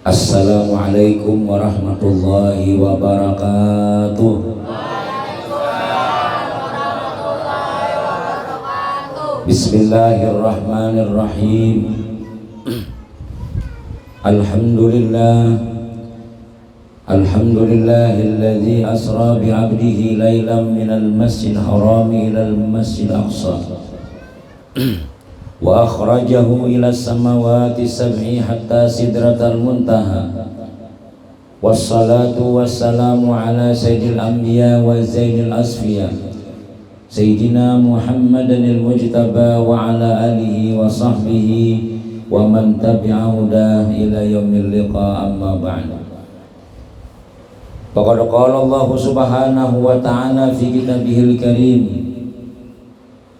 Assalamualaikum warahmatullahi wabarakatuh. Bismillahirrahmanirrahim. Alhamdulillahilladzi asra bi'abdihi lailan minal masjidil harami ilal masjidil aqsa wa akhrajahu ila samawati sab'i hatta sidratal muntaha. Wassalatu wassalamu ala sayyidil anbiya wa zainil asfiya sayyidina Muhammadanil mujtaba wa ala alihi wa sahbihi wa man tabi'a hudah ila yaumil liqa, amma ba'd. Faqad qala Allah subhanahu wa ta'ala fi kitabihil karim: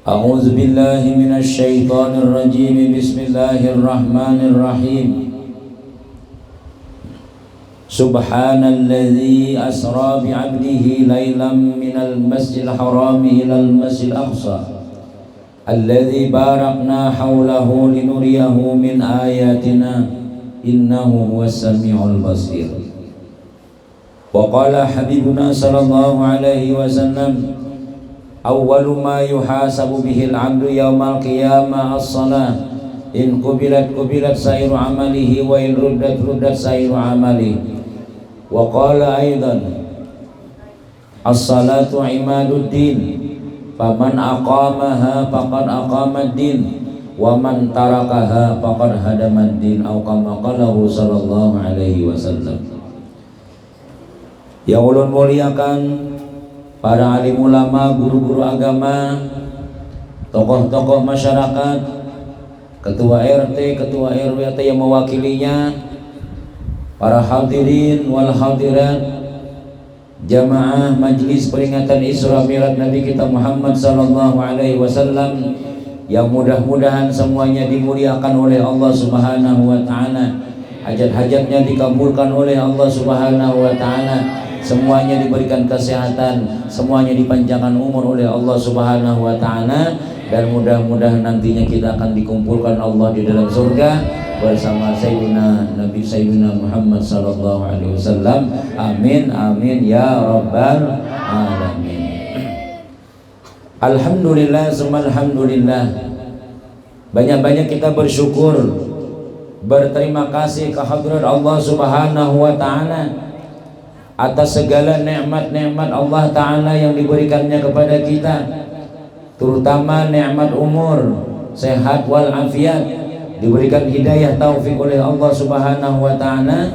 A'udzu billahi minasy syaithanir rajim. Bismillahirrahmanirrahim. Subhanalladzi asra bi'abdihi lailan minal masjidil harami ilal masjidil aqsa alladzi barakna haulahu linuriyahu min ayatina innahu huwas samiul basir. Wa qala habibuna sallallahu alaihi wasallam: Awwalu ma yuhasabu bihil abdu yawmal qiyamah as-salah, in qubilat sairu amalihi wa in ruddat sairu amalihi. Wa qala aidan: as-salatu imaduddin, faman aqamaha faqad aqamad-din wa man tarakaha faqad hadamad-din, atau kama qalahu sallallahu alaihi wasallam. Yang ulun muliakan para alim ulama, guru-guru agama, tokoh-tokoh masyarakat, ketua RT, ketua RW atau yang mewakilinya, para hadirin wal hadirat, jamaah majlis peringatan Isra Mi'raj Nabi kita Muhammad sallallahu alaihi wasallam, yang mudah-mudahan semuanya dimuliakan oleh Allah Subhanahu wa taala, hajat-hajatnya dikabulkan oleh Allah Subhanahu wa taala, semuanya diberikan kesehatan, semuanya dipanjangkan umur oleh Allah Subhanahu wa taala, dan mudah-mudahan nantinya kita akan dikumpulkan Allah di dalam surga bersama Sayyidina Nabi Sayyidina Muhammad sallallahu alaihi wasallam. Amin amin ya rabbal alamin. Alhamdulillah summa alhamdulillah. Banyak-banyak kita bersyukur, berterima kasih kehadirat Allah Subhanahu wa taala atas segala nikmat-nikmat Allah Ta'ala yang diberikannya kepada kita, terutama nikmat umur, sehat wal afiat, diberikan hidayah taufik oleh Allah Subhanahu wa Ta'ala,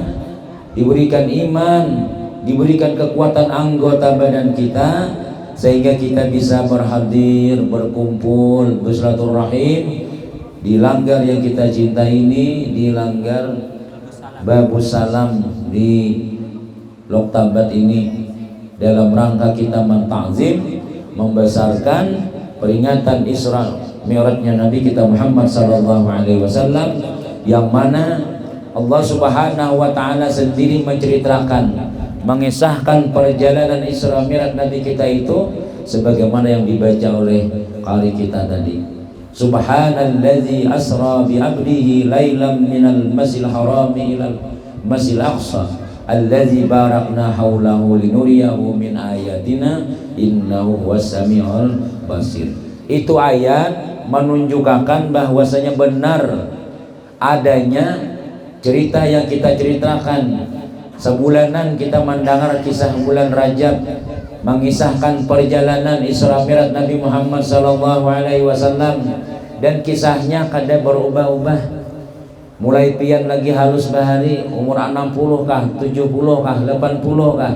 diberikan iman, diberikan kekuatan anggota badan kita sehingga kita bisa berhadir, berkumpul, bersilaturahim di langgar yang kita cinta ini, di langgar Babus Salam di Loktabat ini, dalam rangka kita mentakzim, membesarkan peringatan Isra Mi'rajnya Nabi kita Muhammad sallallahu alaihi wasallam, yang mana Allah Subhanahu wa taala sendiri menceritakan, mengisahkan perjalanan Isra Mi'raj Nabi kita itu sebagaimana yang dibaca oleh qari kita tadi. Subhanalladzi asra bi 'abdihi lailan minal masjidil harami ilal masjidil aqsa alladzi barakna haulahu linuriyahu min ayatina innahu huwas samiul basir. Itu ayat menunjukkan bahwasanya benar adanya cerita yang kita ceritakan. Sebulanan kita mendengar kisah bulan Rajab mengisahkan perjalanan Isra Mi'raj Nabi Muhammad sallallahu alaihi wasallam, dan kisahnya kada berubah-ubah. Mulai pian lagi halus bahari, umur 60 kah, 70 kah, 80 kah,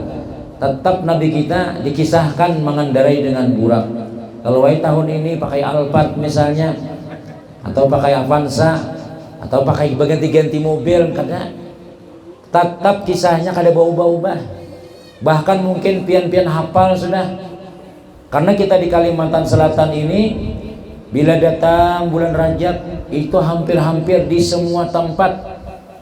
tetap Nabi kita dikisahkan mengendarai dengan burak. Kalau tahun ini pakai Alphard misalnya, atau pakai Avanza, atau pakai berganti-ganti mobil, kada, tetap kisahnya kada berubah-ubah. Bahkan mungkin pian-pian hafal sudah, karena kita di Kalimantan Selatan ini bila datang bulan Rajab itu hampir-hampir di semua tempat,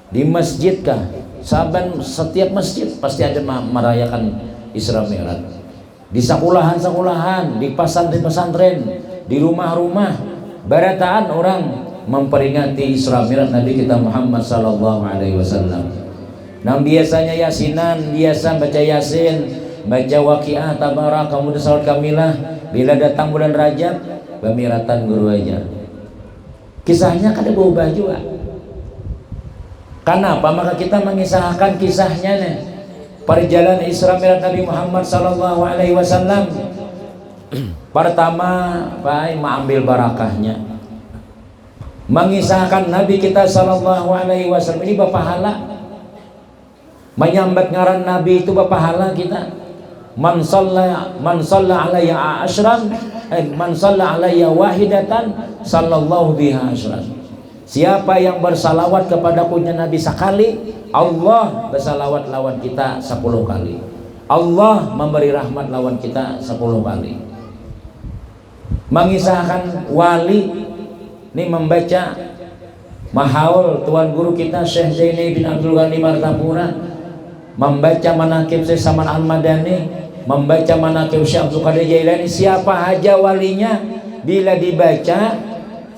di masjid kah, saban setiap masjid pasti ada merayakan Isra Mi'raj. Di sekolahan-sekolahan, di pesantren-pesantren, di rumah-rumah, barataan orang memperingati Isra Mi'raj Nabi kita Muhammad sallallahu alaihi wasallam. Nah biasanya yasinan, biasa baca yasin, baca waqiah, tabarak, kemudian salat kamilah. Bila datang bulan Rajab, bamiratan guru ajar. Kisahnya kada bau baju. Kenapa? Maka kita mengisahkan kisahnya nih. Perjalanan Isra Mi'raj Nabi Muhammad sallallahu alaihi wasallam. Pertama, baik mengambil barakahnya. Mengisahkan Nabi kita sallallahu alaihi wasallam ini berpahala. Menyambat ngaran Nabi itu berpahala kita. Man shalla alayya asyran, man shalla alayya wahidatan sallallahu biha asyran. Siapa yang bersalawat kepada punya Nabi sekali, Allah bersalawat lawan kita 10 kali. Allah memberi rahmat lawan kita 10 kali. Mengisahkan wali ini membaca mahaul tuan guru kita Syekh Zaini bin Abdul Ghani Martapura, membaca manaqib Syekh Saman Al-Madani, membaca manaqib Syekh Abdul Qadir Jailani. Siapa aja walinya, bila dibaca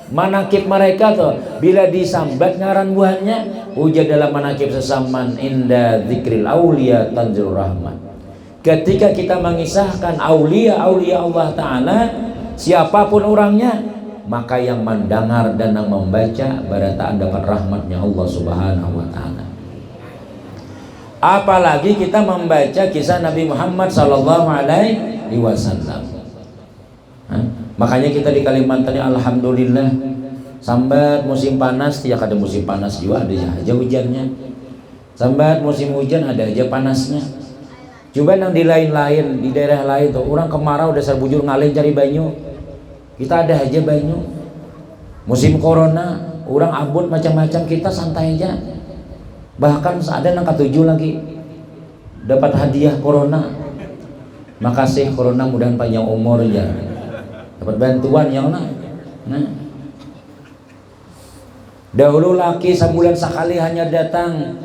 manaqib mereka tuh, bila disambat ngaran buahnya, ujar dalam manaqib sesaman inda dzikril auliya tanzilur rahmat. Ketika kita mengisahkan aulia Allah Ta'ala, siapapun orangnya, maka yang mendengar dan yang membaca berataan dapat rahmatnya Allah Subhanahu wa Ta'ala. Apalagi kita membaca kisah Nabi Muhammad sallallahu alaihi wasallam. Makanya kita di Kalimantan ini alhamdulillah, sambat musim panas tiap ada musim panas juga ada aja hujannya. Sambat musim hujan ada aja panasnya. Coba yang di lain-lain, di daerah lain tuh orang kemarau dasar bujur ngalih cari banyu. Kita ada aja banyu. Musim corona, orang abut macam-macam, kita santai aja. Bahkan ada yang ke-7 lagi dapat hadiah corona. Makasih corona, mudah-mudahan panjang umur ya. Dapat bantuan yang nah. Dahulu laki sebulan sekali hanya datang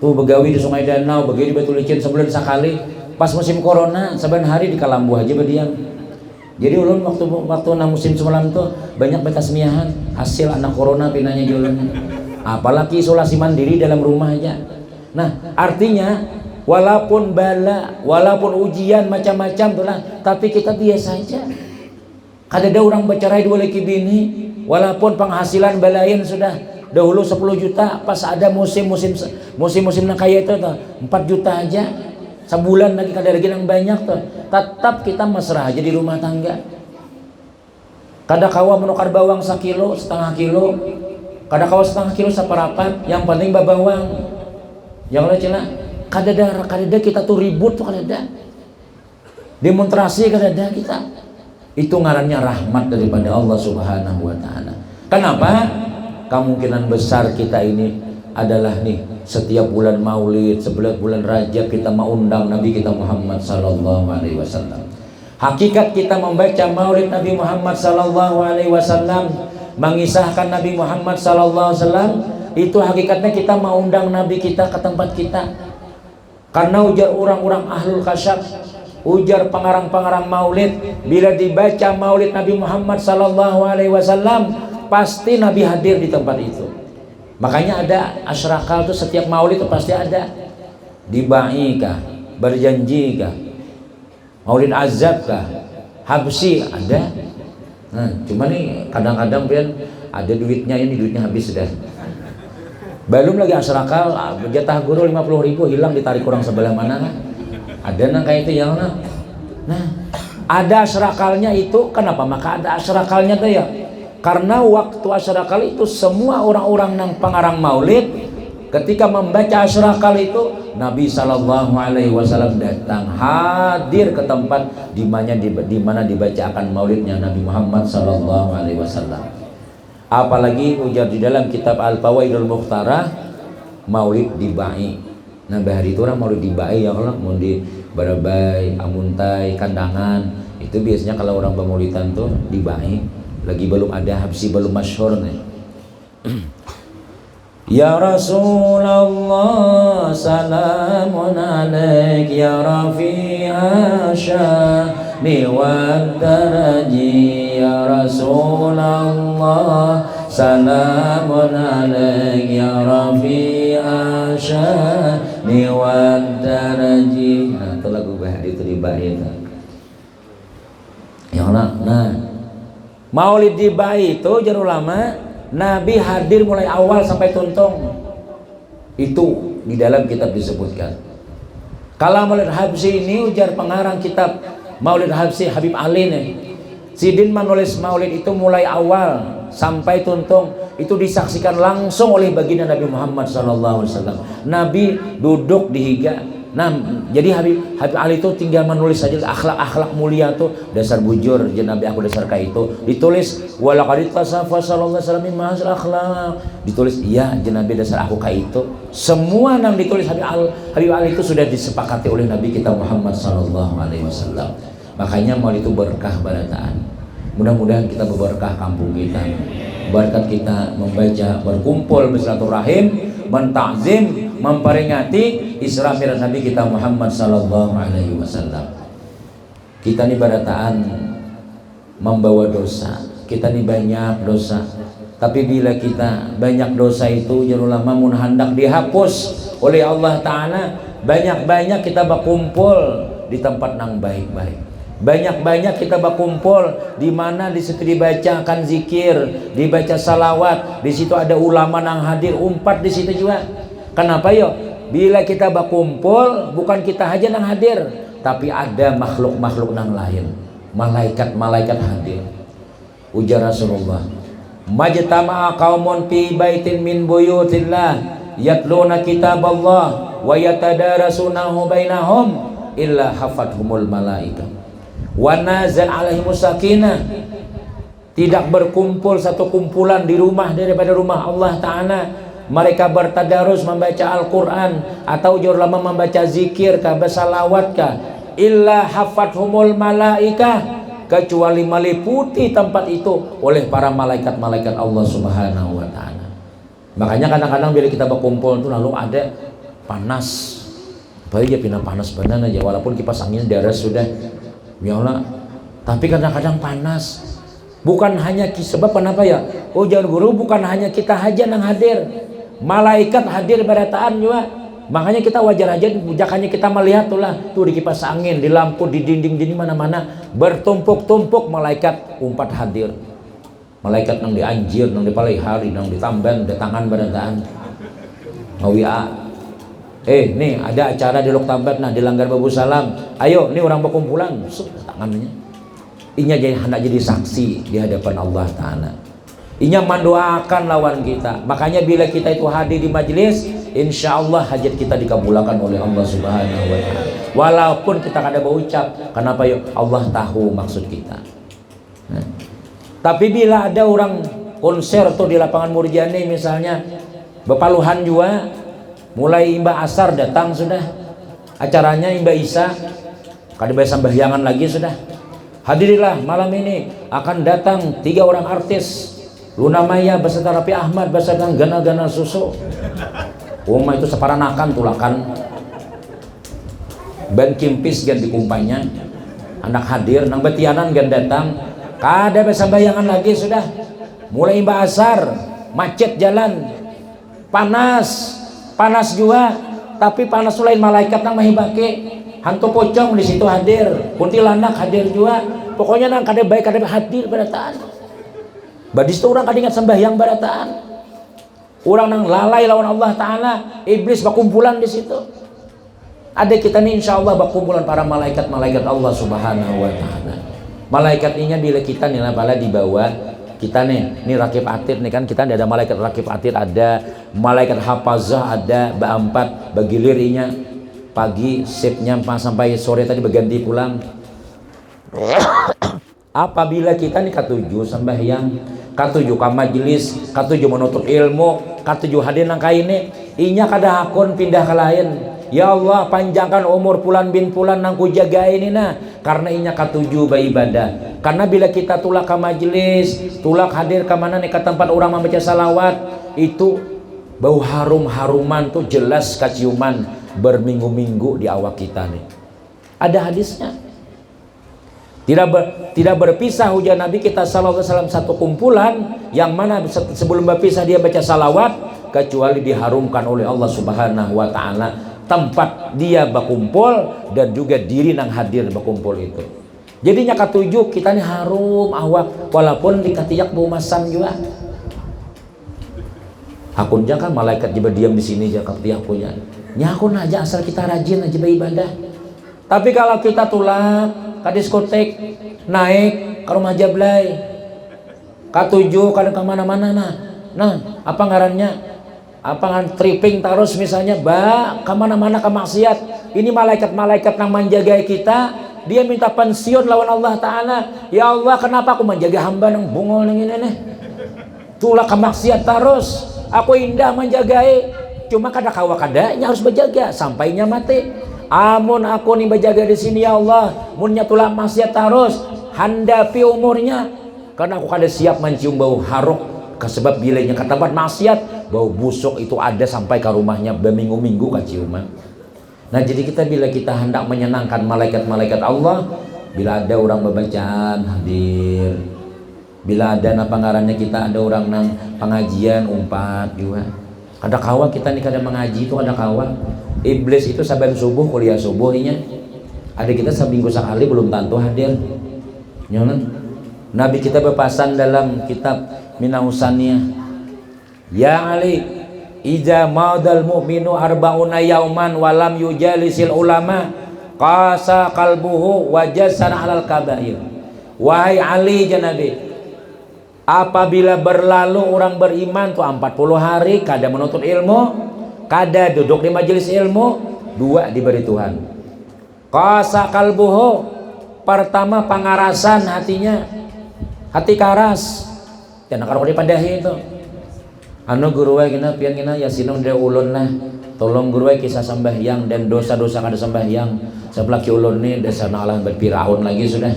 tuh begawi di Sungai Danau, begawi di Batu Licin sebulan sekali. Pas musim corona sebenarnya hari di Kalambu aja berdiam. Jadi ulun waktu musim semalam tuh banyak bekas miahan hasil anak corona pinanya jualan. Apalagi isolasi mandiri dalam rumah aja. Nah artinya walaupun bala, walaupun ujian macam-macam tuh lah, tapi kita biasa aja. Kadada orang bercerai 2 laki bini, walaupun penghasilan balain sudah dahulu 10 juta, pas ada musim yang kaya itu tuh 4 juta aja. Sebulan lagi kadang yang banyak tuh, tetap kita mesra aja di rumah tangga. Kada kawa menukar bawang 1 kilo, setengah kilo, kada kawa setengah kilo seperapat, yang penting babawang. Yang lain cina, kadada kita tuh ribut tuh kadada, demonstrasi kadada kita. Itu ngarannya rahmat daripada Allah Subhanahu wa Ta'ala. Kenapa? Kemungkinan besar kita ini adalah nih setiap bulan Maulid, sebelah bulan Rajab kita mengundang Nabi kita Muhammad sallallahu alaihi wasallam. Hakikat kita membaca Maulid Nabi Muhammad sallallahu alaihi wasallam, mengisahkan Nabi Muhammad sallallahu alaihi wasallam, itu hakikatnya kita mengundang Nabi kita ke tempat kita. Karena ujar orang-orang ahlul kasyaf, ujar pengarang-pengarang Maulid, bila dibaca Maulid Nabi Muhammad sallallahu alaihi wasallam, pasti Nabi hadir di tempat itu. Makanya ada asyrakal itu setiap maulid itu pasti ada. Dibai kah, berjanji kah, maulid azab kah, habsi ada. Nah, cuma nih kadang-kadang pian ada duitnya, ini duitnya habis sudah. Belum lagi asyrakal, jatah guru 50.000 hilang, ditarik kurang sebelah mana kan? Ada nang kayak itu yang nah. Ada asyrakalnya itu kenapa? Maka ada asyrakalnya tuh ya. Karena waktu asyrakal itu semua orang-orang yang pengarang maulid ketika membaca asyrakal itu Nabi sallallahu alaihi wasallam datang hadir ke tempat di mana dibacakan maulidnya Nabi Muhammad sallallahu alaihi wasallam. Apalagi ujar di dalam kitab Al-Fawaidul Mukhtarah, maulid dibai. Nah bahari itu orang maulid dibai ya Allah, mau di barabai, amuntai, kandangan, itu biasanya kalau orang pemaulidan tuh dibai. Lagi belum ada habsi, belum masyhur nih. Ya Rasulullah salamun alaik ya rafi'a sya'ni wad daraji. Ya Rasulullah salamun alaik ya rafi'a syani wad daraji. Nah, itu lagu itu di bait. Ya Allah, nah Maulid di bait itu jar ulama, Nabi hadir mulai awal sampai tuntung. Itu di dalam kitab disebutkan. Kalau Maulid Habsyi ini ujar pengarang kitab Maulid Habsyi Habib Ali nih. Sidin menulis Maulid itu mulai awal sampai tuntung, itu disaksikan langsung oleh baginda Nabi Muhammad SAW. Nabi duduk di higa. Nah, jadi Habib Ali itu tinggal menulis saja akhlak-akhlak mulia tuh, dasar bujur jen Nabi aku dasar kayak itu. Ditulis walaqad tasafa sallallahu alaihi wasallam min mahasal akhlak. Ditulis iya jen Nabi dasar aku kayak itu. Semua yang ditulis Habib Ali itu sudah disepakati oleh Nabi kita Muhammad sallallahu alaihi wasallam. Makanya Maulid itu berkah barataan. Mudah-mudahan kita berberkah kampung kita. Berkat kita membaca, berkumpul bersilaturahim, mentakzim, memperingati Isra Mi'raj Nabi kita Muhammad sallallahu alaihi wasallam. Kita ini barataan membawa dosa. Kita ini banyak dosa. Tapi bila kita banyak dosa itu jar ulama mun hendak dihapus oleh Allah taala, banyak-banyak kita berkumpul di tempat yang baik-baik. Banyak-banyak kita berkumpul di mana di situ dibacakan zikir, dibaca salawat, di situ ada ulama yang hadir, umpat di situ juga. Kenapa yo? Bila kita berkumpul, bukan kita aja yang hadir, tapi ada makhluk-makhluk yang lain, malaikat-malaikat hadir. Ujar Rasulullah, majtama'a qaumun fi baitin min buyutillah yatluna kitaballah wa yatadarasunahu bainahum illa hafathumul malaikah wa nazal alaihimus sakinah. Tidak berkumpul satu kumpulan di rumah daripada rumah Allah Ta'ala, mereka bertadarus membaca Al-Quran atau ulama membaca zikir kah, bersalawat kah, illa hafathumul malaikah, kecuali meliputi tempat itu oleh para malaikat-malaikat Allah Subhanahu wa Ta'ala. Makanya kadang-kadang bila kita berkumpul itu lalu ada panas, apalagi ya pindah panas benar aja, walaupun kipas angin daras sudah ya Allah, tapi kadang-kadang panas. Bukan hanya sebab kenapa ya? Oh jangan guru, bukan hanya kita aja yang hadir, malaikat hadir barataan juga. Makanya kita wajar aja bujakannya kita melihat tuh di kipas angin, di lampu, di dinding mana-mana bertumpuk-tumpuk malaikat umpat hadir. Malaikat yang dianjir, yang dipalihari, yang ditamban, di tangan barataan. Ngawia. Nih ada acara di Lok Tambat, nah di Langgar Babu Salam. Ayo, nih orang berkumpulan, tangannya. Inya hendak jadi saksi di hadapan Allah Ta'ala. Inya mendoakan lawan kita. Makanya bila kita itu hadir di majelis, insya Allah hajat kita dikabulkan oleh Allah Subhanahu wa Ta'ala. Walaupun kita kada berucap, kenapa yuk? Allah tahu maksud kita. Nah. Tapi bila ada orang konser tuh di lapangan Murjani misalnya, bepaluhan juga. Mulai Mbak Asar datang sudah, acaranya Mbak Isa, kada bayar sembahyangan lagi sudah. Hadirilah malam ini akan datang 3 orang artis, Luna Maya beserta Raffi Ahmad beserta Gana-Gana Susu. Uma itu separanakan tulakan. Ben Kimpis gan dikumpanya, anak hadir, nang betianan gan datang, kada bayar sembahyangan lagi sudah. Mulai Mbak Asar, macet jalan, panas juga, tapi panas lain malaikat nang mahibake, hantu pocong di situ hadir, kuntilanak hadir juga, pokoknya nang kada baik kada hadir barataan. Badis itu orang kada ingat sembahyang barataan, orang nang lalai lawan Allah Ta'ala, iblis berkumpulan di situ. Ada kita nih insya Allah berkumpulan para malaikat-malaikat Allah Subhanahu wa Ta'ala. Malaikat ini bila kita nih pala dibawa. Kita nih rakib atid nih kan, kita ada malaikat rakib atid, ada malaikat hafazah, ada ba-4 bagi lirinya pagi sipnya sampai sore tadi berganti pulang. Apabila kita nih ketujuh sembahyang, ketujuh ka majelis, ketujuh menuntut ilmu, ketujuh hadir nang kaine, inya kada hakun pindah ke lain. Ya Allah panjangkan umur Fulan bin Fulan nang ku jaga ini nah, karena inya ketujuh beribadah. Karena bila kita tulak ke majelis, tulak hadir ke mana nih ke tempat orang membaca salawat, itu bau harum-haruman tuh jelas kaciuman berminggu-minggu di awak kita nih. Ada hadisnya. Tidak berpisah hujan Nabi kita sallallahu alaihi wasallam satu kumpulan yang mana sebelum berpisah dia baca salawat, kecuali diharumkan oleh Allah Subhanahu wa taala tempat dia berkumpul dan juga diri nang hadir berkumpul itu. Jadinya katujuh kita ini harum awak walaupun dikatiak bau masam juga. Akun kan malaikat juga diam di sini aja katiak punya. Nyakun aja asal kita rajin aja beribadah. Tapi kalau kita tulak ke diskotek, naik ke rumah jablay, katujuh kadang kemana-mana, nah apa ngarannya, apa ngan tripping terus misalnya, kemana-mana ke maksiat. Ini malaikat-malaikat yang menjaga kita, dia minta pensiun lawan Allah Ta'ala. Ya Allah, kenapa aku menjaga hamba yang bungol yang ini nih, tulak ke maksiat terus, aku indah menjagai, cuma kadang-kadang harus berjaga sampainya mati. Amun aku nih berjaga di sini ya Allah, munnya tulak maksiat terus, handapi umurnya, karena aku kada siap mencium bau haruk, sebab bilanya ke tempat maksiat, bau busuk itu ada sampai ke rumahnya berminggu-minggu keciuman. Nah jadi kita bila kita hendak menyenangkan malaikat-malaikat Allah, bila ada orang bacaan hadir, bila ada apa ngarannya kita ada orang nang pengajian umpat juga. Kada kawa kita nih kada mengaji itu kada kawa. Iblis itu saban subuh kuliah subuhnya, ada kita seminggu sekali belum tentu hadir. Nyonan Nabi kita berpesan dalam kitab Minausaniyah, ya Ali, iza maudal mu'minu arba'una yauman walam yujalisil ulama qasa qalbuhu wajasan alal kabair. Wahai Ali, Nabi, apabila berlalu orang beriman tuh 40 hari kada menuntut ilmu, kada duduk di majelis ilmu, dua diberi Tuhan. Qasa qalbuhu, pertama pangarasan hatinya, hati karas. Jangan karo dipadahi itu. Anu guru wae kena pian kena yasinun de ulun lah. Tolong guru wae kisah sembahyang dan dosa-dosa kada sembahyang. Sebelah ki ulun ni desa nalah berpiraun lagi sudah.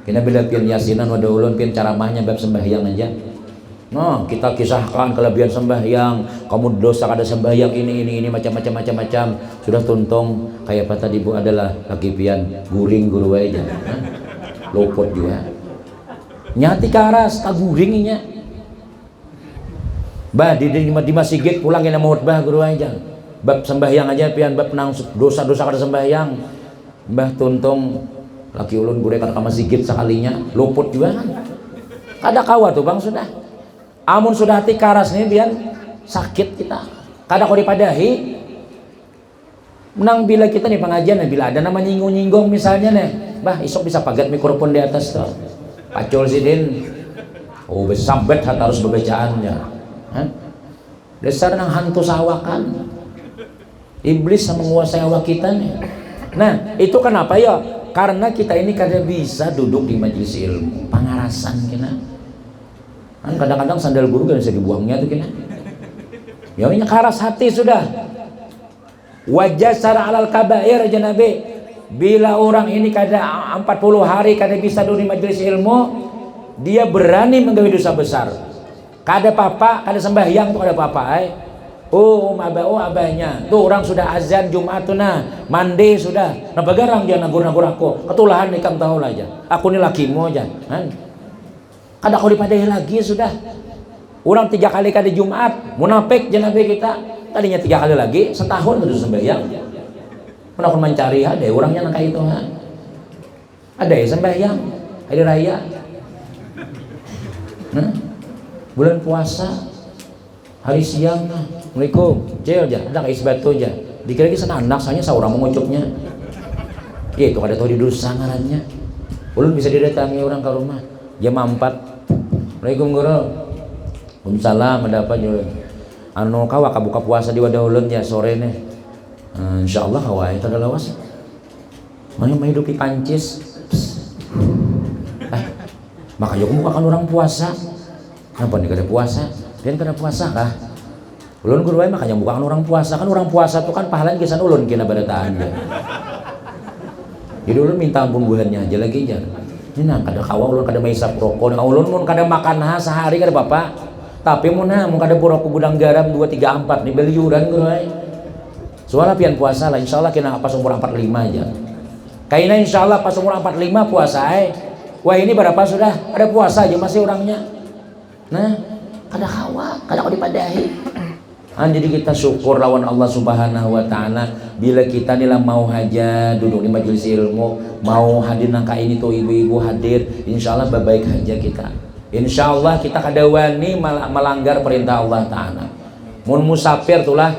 Kena bila pian yasinan wada ulun pian ceramahnya bab sembahyang aja. No, kita kisahkan kelebihan sembahyang, kamu dosa kada sembahyang ini macam-macam. Sudah tuntung kayak apa tadi Bu adalah lagi pian guring guru aja. Lopot juga. Nyati karas tak guringnya. Bah di masjid pulang kena mau bah guru aja. Bab sembahyang aja pian bab nang dosa-dosa kada sembahyang. Bah tuntung laki ulun guru kada ka masjid sekalinya, lopot juga kan. Kada kawa tuh Bang sudah. Amun sudah hati karas nih biar sakit kita. Kada kau dipadahi. Menang bila kita nih pengajian, bila ada nama nyinggung-nyinggung misalnya nih, bah isok bisa pagat mikrofon di atas tuh. Pacul sidin. Oh besambet harus berbacaannya. Dasar nang hantu sawakan. Iblis sama menguasai awak kita nih. Nah itu kenapa ya? Karena kita ini kada bisa duduk di majelis ilmu. Pangarasan kita. Kan kadang-kadang sandal guru kan bisa dibuangnya tuh kena. Ya ini karas hati sudah. Wajah secara alal kabair aja Nabi. Bila orang ini kada 40 hari kada bisa duduk di majelis ilmu, dia berani menggawe dosa besar. Kada apa-apa, kada sembahyang tuh kada apa-apa. Abahnya. Tuh orang sudah azan Jumat tuh nah, mandi sudah. Nah bagarang dia nagur-nagur aku. Ketulahan nih kamu tahu aja. Aku ini lakimu aja. Kada kau dipadahi lagi sudah. Orang 3 kali kada Jumat, munafik Nabi kita. Tadinya 3 kali lagi, setahun terus sembahyang. Mana aku mencari ada orangnya nang itu ha. Ada ya sembahyang hari raya. Bulan puasa hari siang Assalamualaikum. Cel aja, ada isbat tu aja. Dikira kisah anak saya seorang mengucapnya. Ya itu kada tahu di dosa ngarannya. Ulun bisa didatangi orang ke rumah. Jam 4. Assalamualaikum guru. Waalaikumsalam, ada apa juga? Anu kawa buka puasa di wadah ulun ya sore nih. Insyaallah kawa itu adalah lawas. Mana menghidupi pancis. Maka yo bukan orang puasa. Kenapa nih kada puasa? Pian kada puasa kah? Ulun guru wae makanya bukan orang puasa. Kan orang puasa tuh kan pahalanya kisan ulun kena barataan dia. Jadi ulun minta ampun bulannya aja lagi jar. Ini nang kada kawa ulun kada maisap rokok, nang ulun mun kada makan sehari kada apa-apa. Tapi mun kada rokok gudang garam 2 3 4 nih beli yuran guru ai. Soalnya pian puasa lah insyaallah kena apa umur 45 aja. Kayaknya insya Allah pas umur 45 puasa wah ini berapa sudah ada puasa aja masih orangnya. Nah kada hawa kada kau dipadahi. Jadi kita syukur lawan Allah Subhanahu wa Ta'ala bila kita nila mau haja duduk di majelis ilmu, mau hadir nangka ini tuh ibu-ibu hadir, insya Allah baik haja kita. Insya Allah kita kada wani melanggar perintah Allah Ta'ala. Mun musafir tulah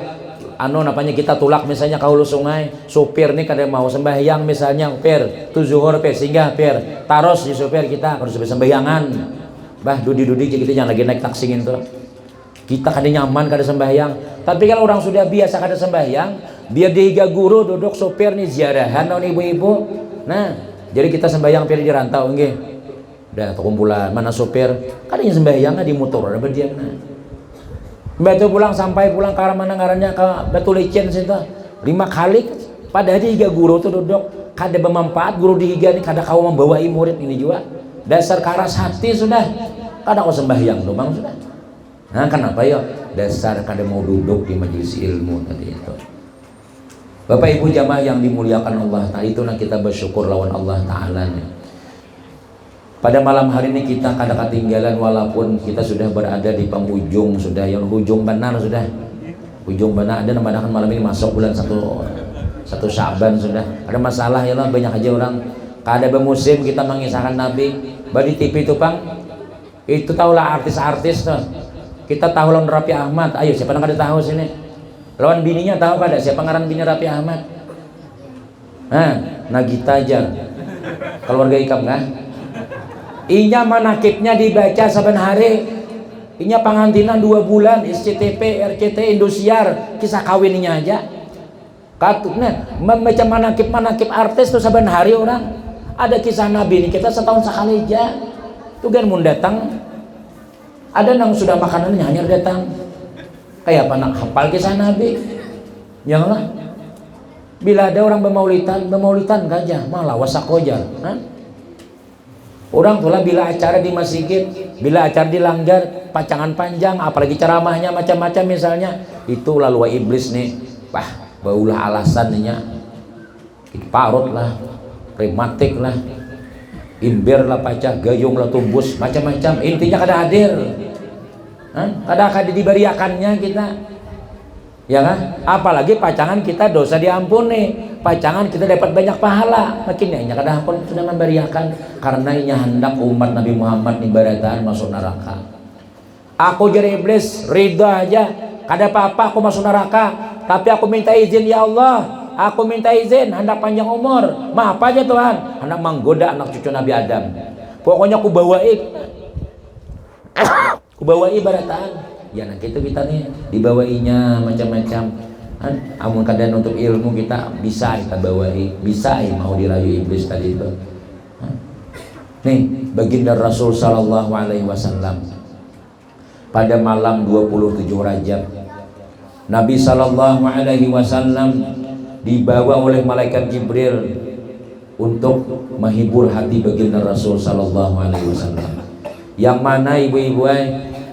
namanya kita tulak misalnya ke hulu sungai, supir nih kada mau sembahyang misalnya per tu zuhur per singgah per taros di supir kita harus sembahyangan bah dudi kita jangan lagi naik taksi gitu kita kada nyaman kada sembahyang. Tapi kalau orang sudah biasa kada sembahyang biar dihiga guru duduk supir nih ziarahan ibu-ibu. Nah jadi kita sembahyang per di rantau nggih udah kumpulan mana supir kada sembahyang di motor ada berdiam Batu pulang sampai pulang ke arah mana ngarannya ke Batu Licin situ 5 kali padahal dihiga guru tuh duduk kada bermanfaat guru dihiga nih kada kau membawai murid ini juga dasar karas hati sudah kada kau sembahyang tuh bang sudah. Nah kenapa ya dasar kada mau duduk di majelis ilmu tadi itu. Bapak ibu jamaah yang dimuliakan Allah Ta'ala itu kita bersyukur lawan Allah Ta'ala nih. Pada malam hari ini kita kada ketinggalan walaupun kita sudah berada di penghujung sudah yang hujung benar sudah hujung benar ada namanya kan malam ini masuk bulan satu Sya'ban sudah ada masalah ya lah banyak aja orang kada bermusim kita mengisahkan Nabi badi TV itu pang itu tahulah artis-artis tuh kita tahu lawan Raffi Ahmad ayo siapa yang kada tahu sini lawan bininya tahu kada siapa ngaran bini Raffi Ahmad Nagita aja keluarga Ikam kan inya manakibnya dibaca saban hari inya pengantinan 2 bulan SCTP, RCT, Indosiar kisah kawinnya aja katutnya membaca manakib artis tuh saban hari orang ada kisah Nabi ini kita setahun sekali aja tuh kan mau datang ada nang sudah makanannya hanya datang kayak apa nak hafal kisah Nabi yang lah bila ada orang bermaulitan gajah malah wasakojar orang tulah bila acara di masjid, bila acara dilanggar, pacangan panjang, apalagi ceramahnya macam-macam misalnya, itu lalu iblis nih, baulah alasannya, parut lah, rematik lah, imber lah pacah, gayung lah tumbus, macam-macam, intinya kada hadir, kada diberiakannya kita, ya kan? Apalagi pacangan kita dosa diampuni. Pacangan kita dapat banyak pahala makin ya kada pun sudah memberiakan karena inya hendak umat Nabi Muhammad ibaratan masuk neraka. Aku jadi iblis ridha aja kada apa-apa aku masuk neraka tapi aku minta izin ya Allah aku minta izin hendak panjang umur maaf aja Tuhan hendak menggoda anak cucu Nabi Adam pokoknya aku bawai ibaratan ya nah gitu kita nih dibawainya macam-macam amun kadang untuk ilmu kita bisa kita bawai bisa mau dirayu iblis tadi itu nih baginda Rasul sallallahu alaihi wasallam pada malam 27 Rajab Nabi sallallahu alaihi wasallam dibawa oleh malaikat Jibril untuk menghibur hati baginda Rasul sallallahu alaihi wasallam yang mana ibu-ibu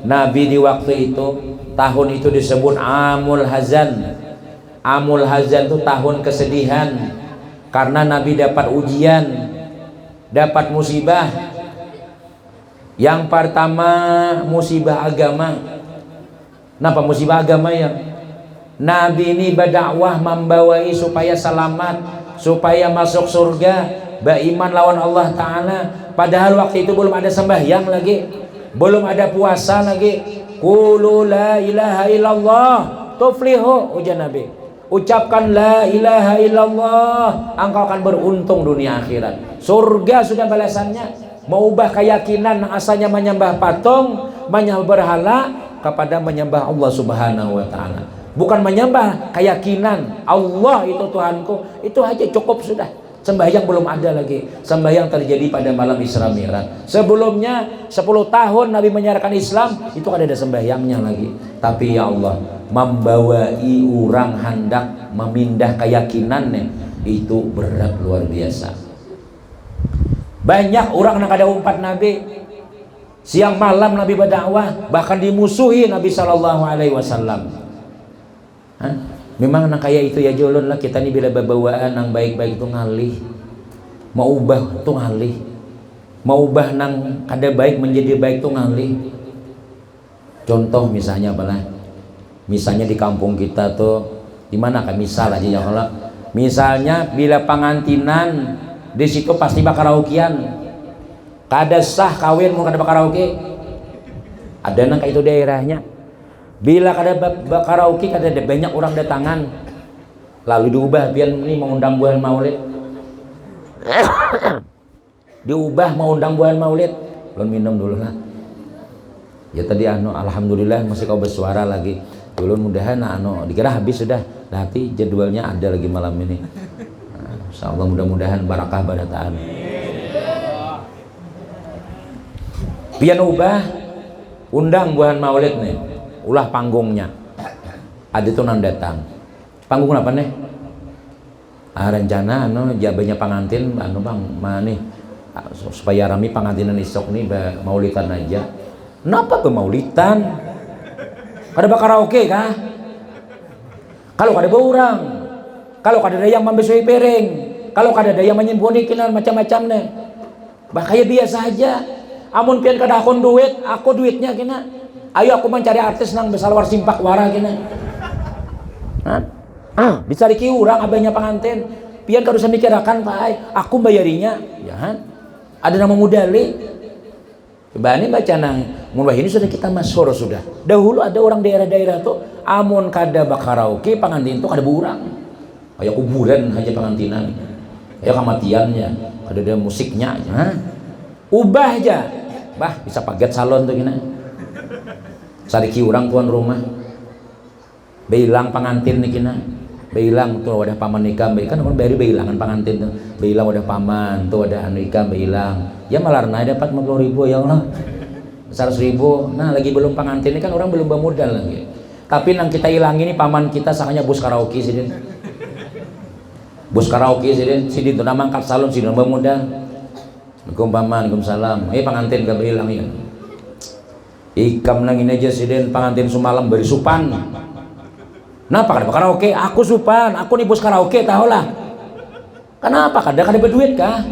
Nabi di waktu itu tahun itu disebut Amul Hazan. Amul Hazan itu tahun kesedihan karena Nabi dapat ujian, dapat musibah. Yang pertama musibah agama. Kenapa musibah agama ya? Nabi ini berdakwah membawai supaya selamat, supaya masuk surga, beriman lawan Allah Ta'ala. Padahal waktu itu belum ada sembahyang lagi, belum ada puasa lagi. Qulu la ilaha illallah tuflihu, ujian Nabi. Ucapkan la ilaha illallah, engkau akan beruntung dunia akhirat. Surga sudah balasannya. Mau ubah keyakinan asalnya menyembah patung, menyembah berhala kepada menyembah Allah Subhanahu wa Ta'ala. Bukan menyembah keyakinan Allah itu Tuhanku, itu aja cukup sudah. Sembahyang belum ada lagi. Sembahyang terjadi pada malam Isra Mi'raj. Sebelumnya 10 tahun Nabi menyiarkan Islam, itu ada sembahyangnya lagi. Tapi ya Allah, membawai orang hendak memindah keyakinannya itu berat luar biasa. Banyak orang yang ada umpat Nabi. Siang malam Nabi berdakwah, bahkan dimusuhi Nabi sallallahu alaihi wasallam. Memang anak kaya itu ya jolon lah kita nih bila bawaan yang baik-baik itu ngalih mau ubah tuh ngalih, mau ubah nang kada baik menjadi baik tuh ngalih. Contoh misalnya apalah, misalnya di kampung kita tuh di mana kan, misal aja ya Allah, misalnya bila pengantinan di situ pasti bakal karaokean, kada sah kawin mau kada karaoke, ada nang kayak itu daerahnya. Bila kada karaoke kada ada banyak orang datangan, lalu diubah biar ini mengundang bulan maulid. Diubah mau undang bulan maulid. Belum minum dulu lah. Ya tadi alhamdulillah masih kau bersuara lagi. Belum mudahan dikira habis sudah. Nanti jadwalnya ada lagi malam ini. Insyaallah mudah-mudahan barakah barataan. Pian ubah undang bulan maulid nih. Ulah panggungnya. Ada tuh nang datang. Panggung apa nih? Rencana jabannya pengantin bang mana nih supaya rame pengantinan isok nih maulitan aja. Kenapa maulitan? Ada karaoke kah? Kalau kada orang, kalau kada ada yang membesui piring, kalau kada ada yang menyembunyikan macam-macam nih, bahaya biasa aja. Amun pian kada akon duit, aku duitnya kena. Ayo aku mencari artis nang besalwar simpak wara kena. Dicari ki urang abahnya pengantin. Pian kada usah mikirakan Pak, aku bayarinya. Ya kan? Ada nama mudali. Coba ini baca nang mun ini sudah kita masyhur sudah. Dahulu ada orang daerah-daerah tuh amun kada bakaraoke pengantin tuh kada burang. Kayak kuburan aja pengantinan. Kayak kematiannya, kada ada musiknya. Ubah aja. Bah, bisa paget salon tuh gini. Sariki urang tuan rumah. Bilang pengantin nih kina. Bilang tuh ada paman nikah, kan orang beri bilangan pengantin tuh. Bilang ada paman, tuh ada nikah, bilang. Ya malarna dapat 50.000 ya Allah. 100.000. Nah, lagi belum pengantin ini kan orang belum bermodal lagi. Tapi nang kita hilang ini paman kita sanganya bus karaoke sidin. Bus karaoke sidin tuh nama angkat salon sidin bermodal. Assalamualaikum paman, waalaikumsalam. Pengantin gak bilang ya. Ikam nang ini aja sidin pengantin semalam beri supan. Kenapa kada karaoke? Aku supan, aku nih bos karaoke tahu lah. Kenapa kada berduit kah?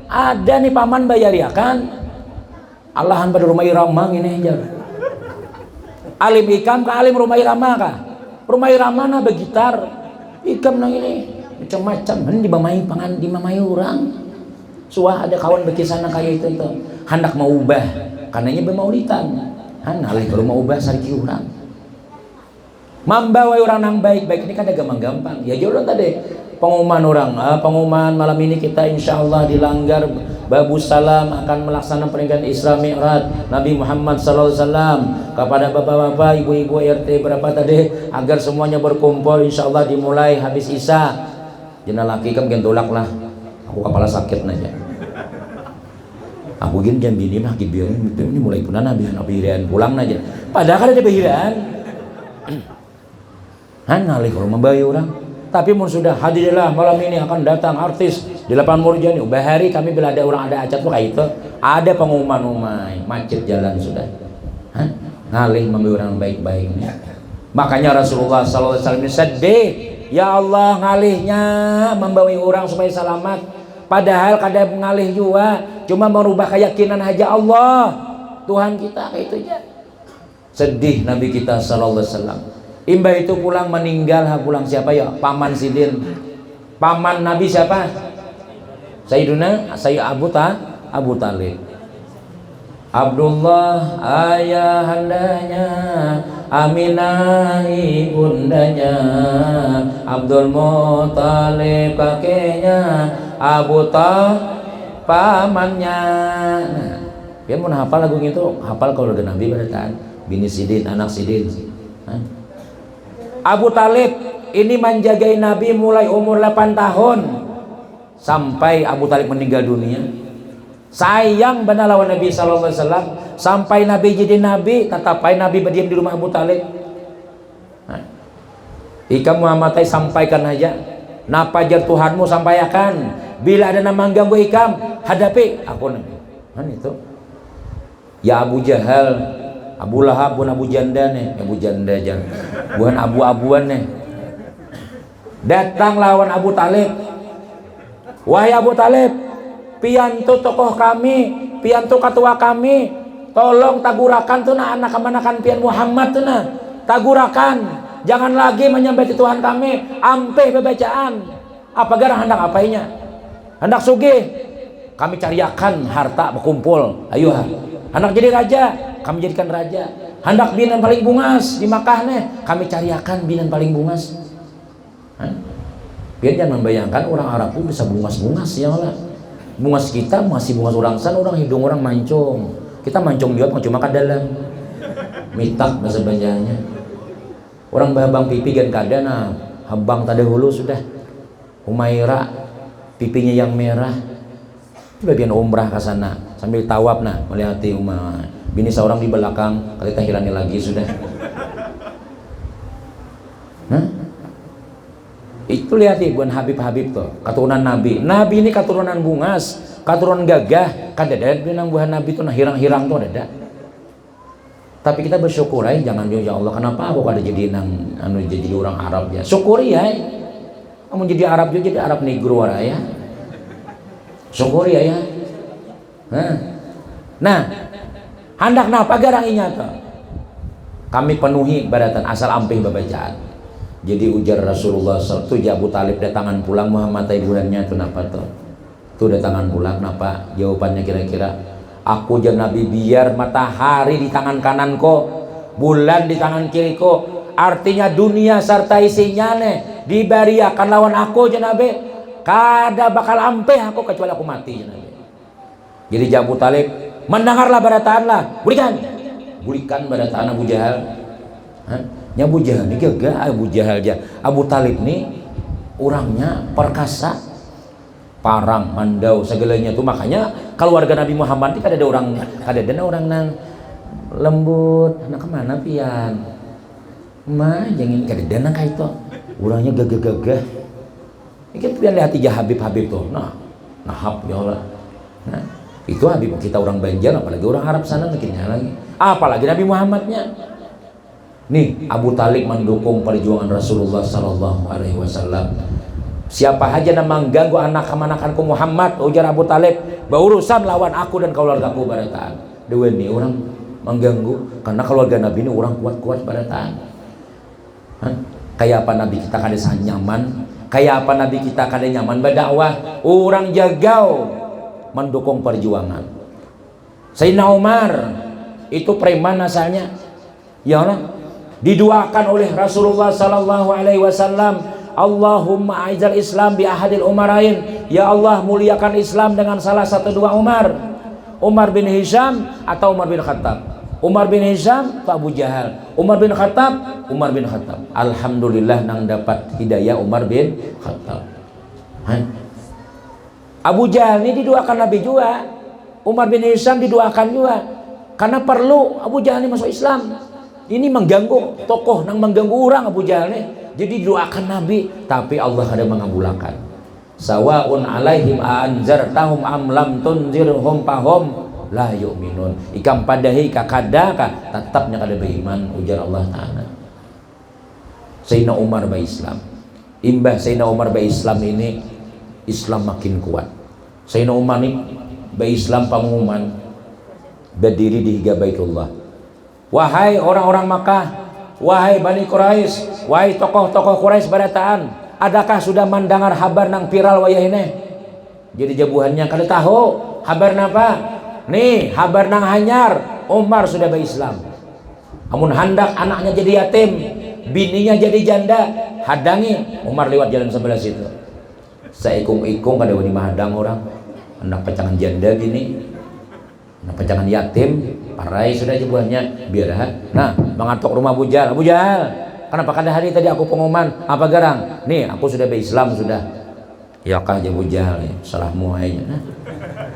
Ada nih paman bayar ya kan? Allahan pada rumah irama ini aja. Alim ikam ke alim rumah irama kah? Rumah irama na begitar. Ikam nang ini macam-macam. Ini dimamai pangan dimamai orang. Suah ada kawan bekisana kayak itu tuh. Hendak mau ubah, karenanya bermaulitan. Alih kalau mau ubah sariki orang. Membawa orang yang baik-baik ini kan agak gampang. Ya jodoh tadi pengumuman orang, pengumuman malam ini kita insya Allah dilanggar Babu Salam akan melaksanakan pernikahan Isra Mi'raj Nabi Muhammad SAW kepada bapak-bapak, ibu-ibu RT berapa tadi agar semuanya berkumpul insya Allah dimulai habis Isya. Jena laki kan gentolak lah. Aku kepala sakit aja. Aku gini jam bini mah kibian ini mulai punan nabi pulang aja. Padahal kan ada bahiran. Ngalih kalau membayi orang. Tapi mun sudah hadirlah malam ini akan datang artis di lapangan Murjani. Ubah hari kami bila ada orang ada acat tuh kayak itu ada pengumuman umai macet jalan sudah. Ngalih membayi orang baik-baik. Makanya Rasulullah SAW sedih. Ya Allah ngalihnya membawa orang supaya selamat. Padahal kada ngalih juga, cuma merubah keyakinan aja Allah Tuhan kita kayak itu aja. Sedih Nabi kita SAW. Imba itu pulang meninggal, pulang siapa ya? Paman Sidin. Paman Nabi siapa? Sayyiduna Abu Talib. Abdullah ayahandanya, Aminah ibundanya, Abdul Muthalib kakeknya, Abu Talib pamannya. Nah, dia mau hafal lagu gitu, hafal kalau udah Nabi berarti bini Sidin, anak Sidin. Abu Talib ini menjagai Nabi mulai umur 8 tahun sampai Abu Talib meninggal dunia. Sayang benar lawan Nabi SAW sampai Nabi jadi Nabi, tetapi Nabi berdiam di rumah Abu Talib. Ika Muhammad sampaikan aja, napa jar Tuhanmu sampaikan. Bila ada nama ganggu ikam, hadapi aku nih. Itu. Ya Abu Jahal, Abu Lahab, bukan Abu Janda nih, Abu Janda jangan, bukan abu-abuan nih. Datang lawan Abu Talib. Wahai Abu Talib, piantu tokoh kami, piantu ketua kami, tolong tagurakan tuh nah anak kemanakan pian Muhammad tuh nah, tagurakan, jangan lagi menyembah Tuhan kami, ampeh bebacaan, apa garang hendak apainya, hendak sugih, kami cariakan harta berkumpul, ayo ha, hendak jadi raja, kami jadikan raja, hendak binan paling bungas di Makkah nih, kami cariakan binan paling bungas. Biar jangan membayangkan orang Arab itu bisa bungas-bungas ya Allah. Bungas kita masih bungas orang san, orang hidung orang mancung. Kita mancung juga cuma ke dalam. Mitak bahasa Banjarnya. Orang babang pipi gan kada nah, habang tadi hulu sudah. Humaira pipinya yang merah. Bagian umrah ke sana sambil tawaf nah melihati umah. Bini seorang di belakang, kita hilangnya lagi sudah. Itu lihat bukan Habib tuh keturunan Nabi. Nabi ini keturunan bungas, keturunan gagah. Kadang bilang buah Nabi itu nah hirang-hirang tuh ada. Tapi kita bersyukur aja, jangan ya Allah kenapa aku kada jadi jadi orang Arab ya. Syukuri ya. Kamu jadi Arab juga jadi Arab negro ya. Syukuri ya. Nah, hendak napa garang inya tuh. Kami penuhi baratan asal ampih babacaan. Jadi ujar Rasulullah SAW, Abu Talib datangan pulang Muhammad iburannya itu napa tuh? Tuh datangan pulang napa? Jawabannya kira-kira, aku jan Nabi biar matahari di tangan kananku, bulan di tangan kiriku, artinya dunia serta isinya nih dibariakan lawan aku jan Nabi, kada bakal ampeh aku kecuali aku mati jan Nabi. Jadi Abu Talib mendengarlah barataan lah, berikan barataan Abu Jahal. Abu Jahal ini gagah Abu Jahal aja. Abu Talib nih orangnya perkasa, parang, mandau segalanya tuh, makanya keluarga Nabi Muhammad ini kada ada orang nang lembut, nak kemana pian? Mah jangan kada ada nang kayak itu. Orangnya gagah-gagah. Ini pian lihat aja Habib tuh. Nah hab ya Allah. Nah, itu Habib kita orang Banjar, apalagi orang Arab sana makinnya lagi. Apalagi Nabi Muhammadnya. Nih Abu Talib mendukung perjuangan Rasulullah Sallallahu Alaihi Wasallam. Siapa aja yang mengganggu anak kemanakanku Muhammad, ujar Abu Talib, berurusan lawan aku dan keluargaku barataan. Dewa nih orang mengganggu karena keluarga Nabi ini orang kuat-kuat barataan. Kayak apa Nabi kita kada nyaman, kayak apa Nabi kita kada nyaman berdakwah, orang jagau mendukung perjuangan. Sayyidina Umar itu preman asalnya, ya Allah. Didoakan oleh Rasulullah Sallallahu Alaihi Wasallam, Allahumma aizal Islam bi ahadil umarain, ya Allah muliakan Islam dengan salah satu dua Umar, Umar bin Hisham atau Umar bin Khattab. Umar bin Hisham atau Abu Jahal, Umar bin Khattab, Umar bin Khattab. Alhamdulillah nang dapat hidayah Umar bin Khattab. Abu Jahal ini didoakan Nabi juga, Umar bin Hisham didoakan juga, karena perlu Abu Jahal ini masuk Islam. Ini mengganggu tokoh nang mengganggu orang Abu Jahal nih. Jadi doakan Nabi, tapi Allah ada mengabulkan. Sawaun alaihim anzartahum am lam tunzirhum fahum la yu'minun. Ikam padahi kakada ka tetapnya kada beriman, ujar Allah Taala. Sayyidina Umar ba Islam. Imbah Sayyidina Umar ba Islam ini, Islam makin kuat. Sayyidina Umar ini ba Islam pengumuman berdiri di higa Baitullah. Wahai orang-orang Makkah, wahai Bani Quraisy, wahai tokoh-tokoh Quraisy barataan, adakah sudah mendengar kabar nang viral wayah ini? Jadi jabuhannya kada tahu kabar napa? Nih, kabar nang hanyar, Umar sudah berislam. Amun hendak anaknya jadi yatim, bininya jadi janda, hadangi. Umar lewat jalan sebelah situ. Saikung-ikung kada wani mahadang orang. Anak pacangan janda gini, anak pacangan yatim. Parai sudah jebuahnya biar nah mengatok rumah Abu Jahal. Abu Jahal, kenapa kada hari tadi aku pengumuman apa garang? Nih aku sudah berislam sudah. Ya kah Abu Jahal ya, salahmu aja. Nah,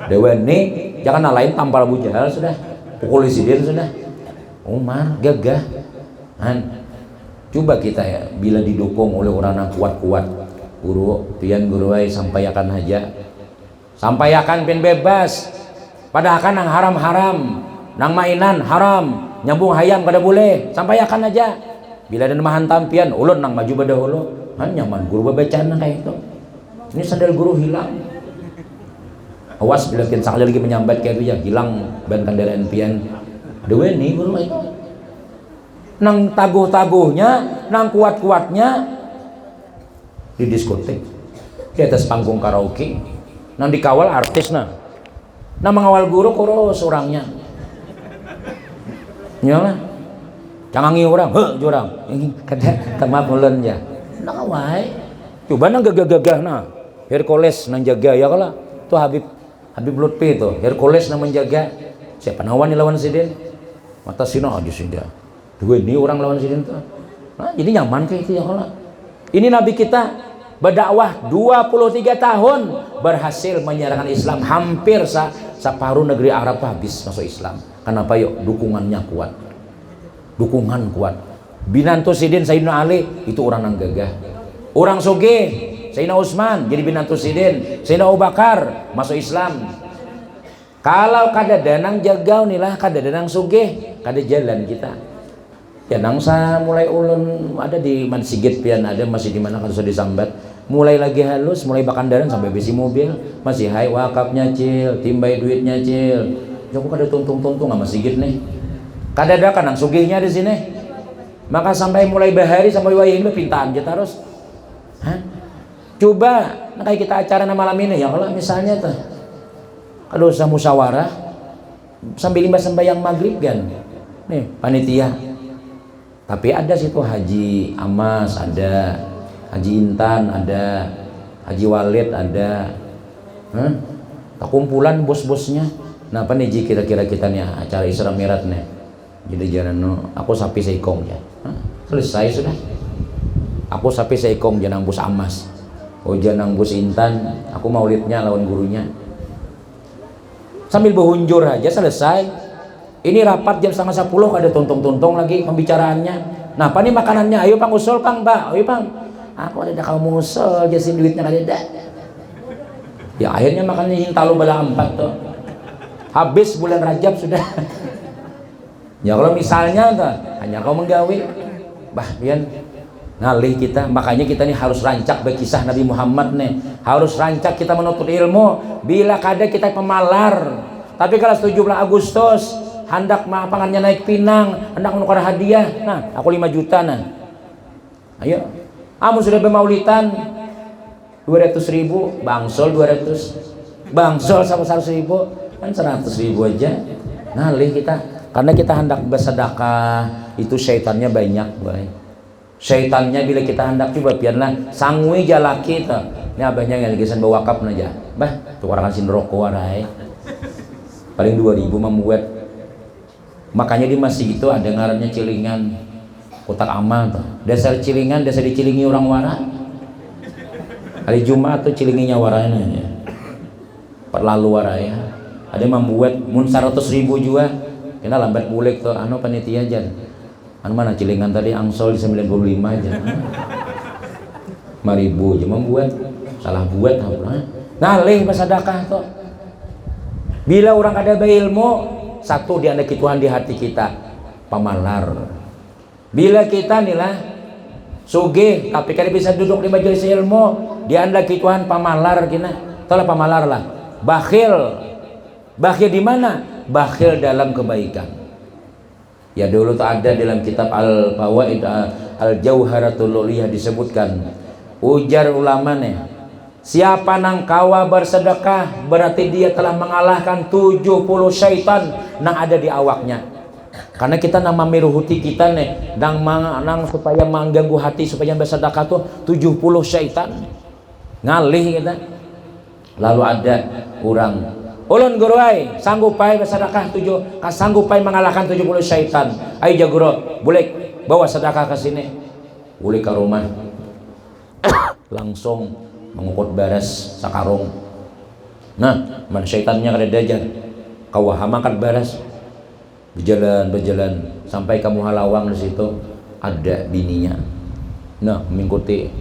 dewa nih jangan nalain tampal Abu Jahal sudah. Pukul sidin sudah. Umar gagah. Coba kita ya bila didukung oleh orang yang kuat-kuat. Guru, pian guru ai sampaikan aja. Sampaikan pian bebas. Padahal kan yang haram-haram. Nang mainan haram, nyambung hayam kada boleh, sampaikan aja. Bila ada mahan tampian, ulun nang maju badahulu, nyaman guru babacaan nang kayak itu. Ini sandal guru hilang. awas bila kin sakali lagi menyambat kayak ya hilang ban kendaraan pian dewe nih guru itu nang taguh-taguhnya nang kuat-kuatnya di diskotek di atas panggung karaoke nang dikawal artis nah mengawal guru koro seorangnya nyalah jangan ngi orang jurang kada temap mulen ya nah wae coba nang gagah-gagah nah Hercules nang jaga ya kala tuh Habib Lutfi tuh Hercules nang menjaga siapa nawan lawan sidin mata sina aja sudah dua ini orang lawan sidin tuh nah, jadi nyaman kayak itu ya kala ini Nabi kita berdakwah 23 tahun berhasil menyiarkan Islam hampir separuh negeri Arab habis masuk Islam. Kenapa yuk? Dukungannya kuat. Dukungan kuat. Binantu Sidin Sayyidina Ali itu orang yang gagah. Orang sugih Sayyidina Utsman jadi binantu Sidin. Sayyidina Abu Bakar masuk Islam. Kalau kada danang jagau nilah kada danang sugih kada jalan kita. Ya nangsa mulai ulun ada di Mansigit pian ada masih di mana kalau sudah disambat mulai lagi halus mulai bakandaran sampai besi mobil masih hai wakafnya cil timbai duitnya cil jauh kada tuntung-tuntung sama Sigit nih kada ada kan nang sugihnya di sini maka sampai mulai bahari sampai wayahin pintaan aja terus hah? Coba nah kayak kita acara malam ini ya kalau misalnya tuh kalau usah musyawarah sambil limbah sembahyang maghrib kan nih panitia tapi ada situ Haji Amas ada Haji Intan ada Haji Walid ada kumpulan bos-bosnya nah apa nih kira-kira kita nih acara Isra Mi'raj nih jadi jangan aku sapi seikong ya selesai sudah aku sapi seikong jangan bos Amas jangan bos Intan aku maulidnya lawan gurunya sambil berhunjur aja selesai ini rapat jam 9:30 ada tuntung-tuntung lagi pembicaraannya nah apa nih makanannya ayo pang usul pang mbak ayo pang aku ada kamu usul jasin duitnya kada ya akhirnya makannya yang talu bala 4 tuh habis bulan Rajab sudah ya kalau misalnya tuh hanya kau menggawe bah pian ngalih kita makanya kita nih harus rancak berkisah Nabi Muhammad nih harus rancak kita menuntut ilmu bila kada kita pemalar tapi kalau 17 Agustus hendak pangannya naik pinang hendak menukar hadiah nah aku 5 juta nah ayo amun sudah bermaulitan 200.000 bangsol 200 bangsol sama 100.000 kan 100.000 aja ngalih kita karena kita hendak bersedekah itu syaitannya banyak boy syaitannya bila kita hendak coba biarlah sangwi jalaki itu ini abahnya yang lagi bawa wakaf aja bah tukaran sin rokok warai paling 2.000 membuat makanya di masjid itu ada ngarannya Cilingan kotak amal tuh dasar Cilingan dasar dicilingi orang wara hari Jumat tuh cilinginya waranya perlalu wara ya ada membuat mun 100.000 juga kena lambat bulik tuh anu panitia aja anu mana Cilingan tadi angsol di 95 aja 5.000 aja membuat salah buat nah leh bersedekah tuh bila orang ada ilmu satu diandai Tuhan di hati kita pamalar bila kita nilah sugih tapi kan bisa duduk di majelis ilmu diandai Tuhan pamalar kita tolak pamalar lah bakhil di mana bakhil dalam kebaikan ya dulu tuh ada dalam kitab Al-Fawaid Al-Jauharatul Lu'liyah disebutkan ujar ulama nih siapa nang kawa bersedekah berarti dia telah mengalahkan 70 syaitan nang ada di awaknya karena kita nama miruhuti kita nih nang supaya mengganggu hati supaya bersedekah tuh 70 syaitan ngalih kita lalu ada orang ulun guru ay sanggup pai bersedekah sanggup pai mengalahkan 70 syaitan ayo jaguro boleh bawa sedekah ke sini boleh ke rumah langsung mengukut baras sakarung nah man syaitannya kada dajar kawah makan baras berjalan sampai kamu halawang di situ ada bininya nah mengikuti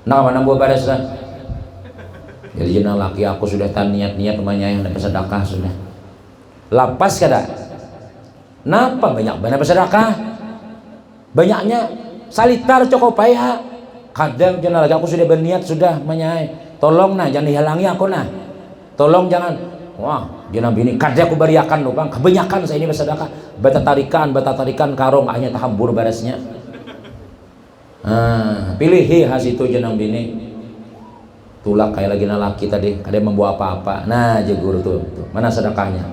nah mana buah baras lah jadi jenang laki aku sudah niat rumahnya yang dapat sedekah sudah lapas kada napa banyak bersedekah banyaknya salitar cukup payah kadang jangan lagi aku sudah berniat sudah menyai tolong nah jangan dihalangi aku nah tolong jangan Wah, jenam bini kada aku bariakan lo bang, kebanyakan saya ini bersedekah, bata tarikan karong hanya tahambur beresnya. Pilih khas itu jenam bini. Tulak kayak lagi laki tadi, kada membawa apa-apa. Nah, jegur tuh. Mana sedekahnya?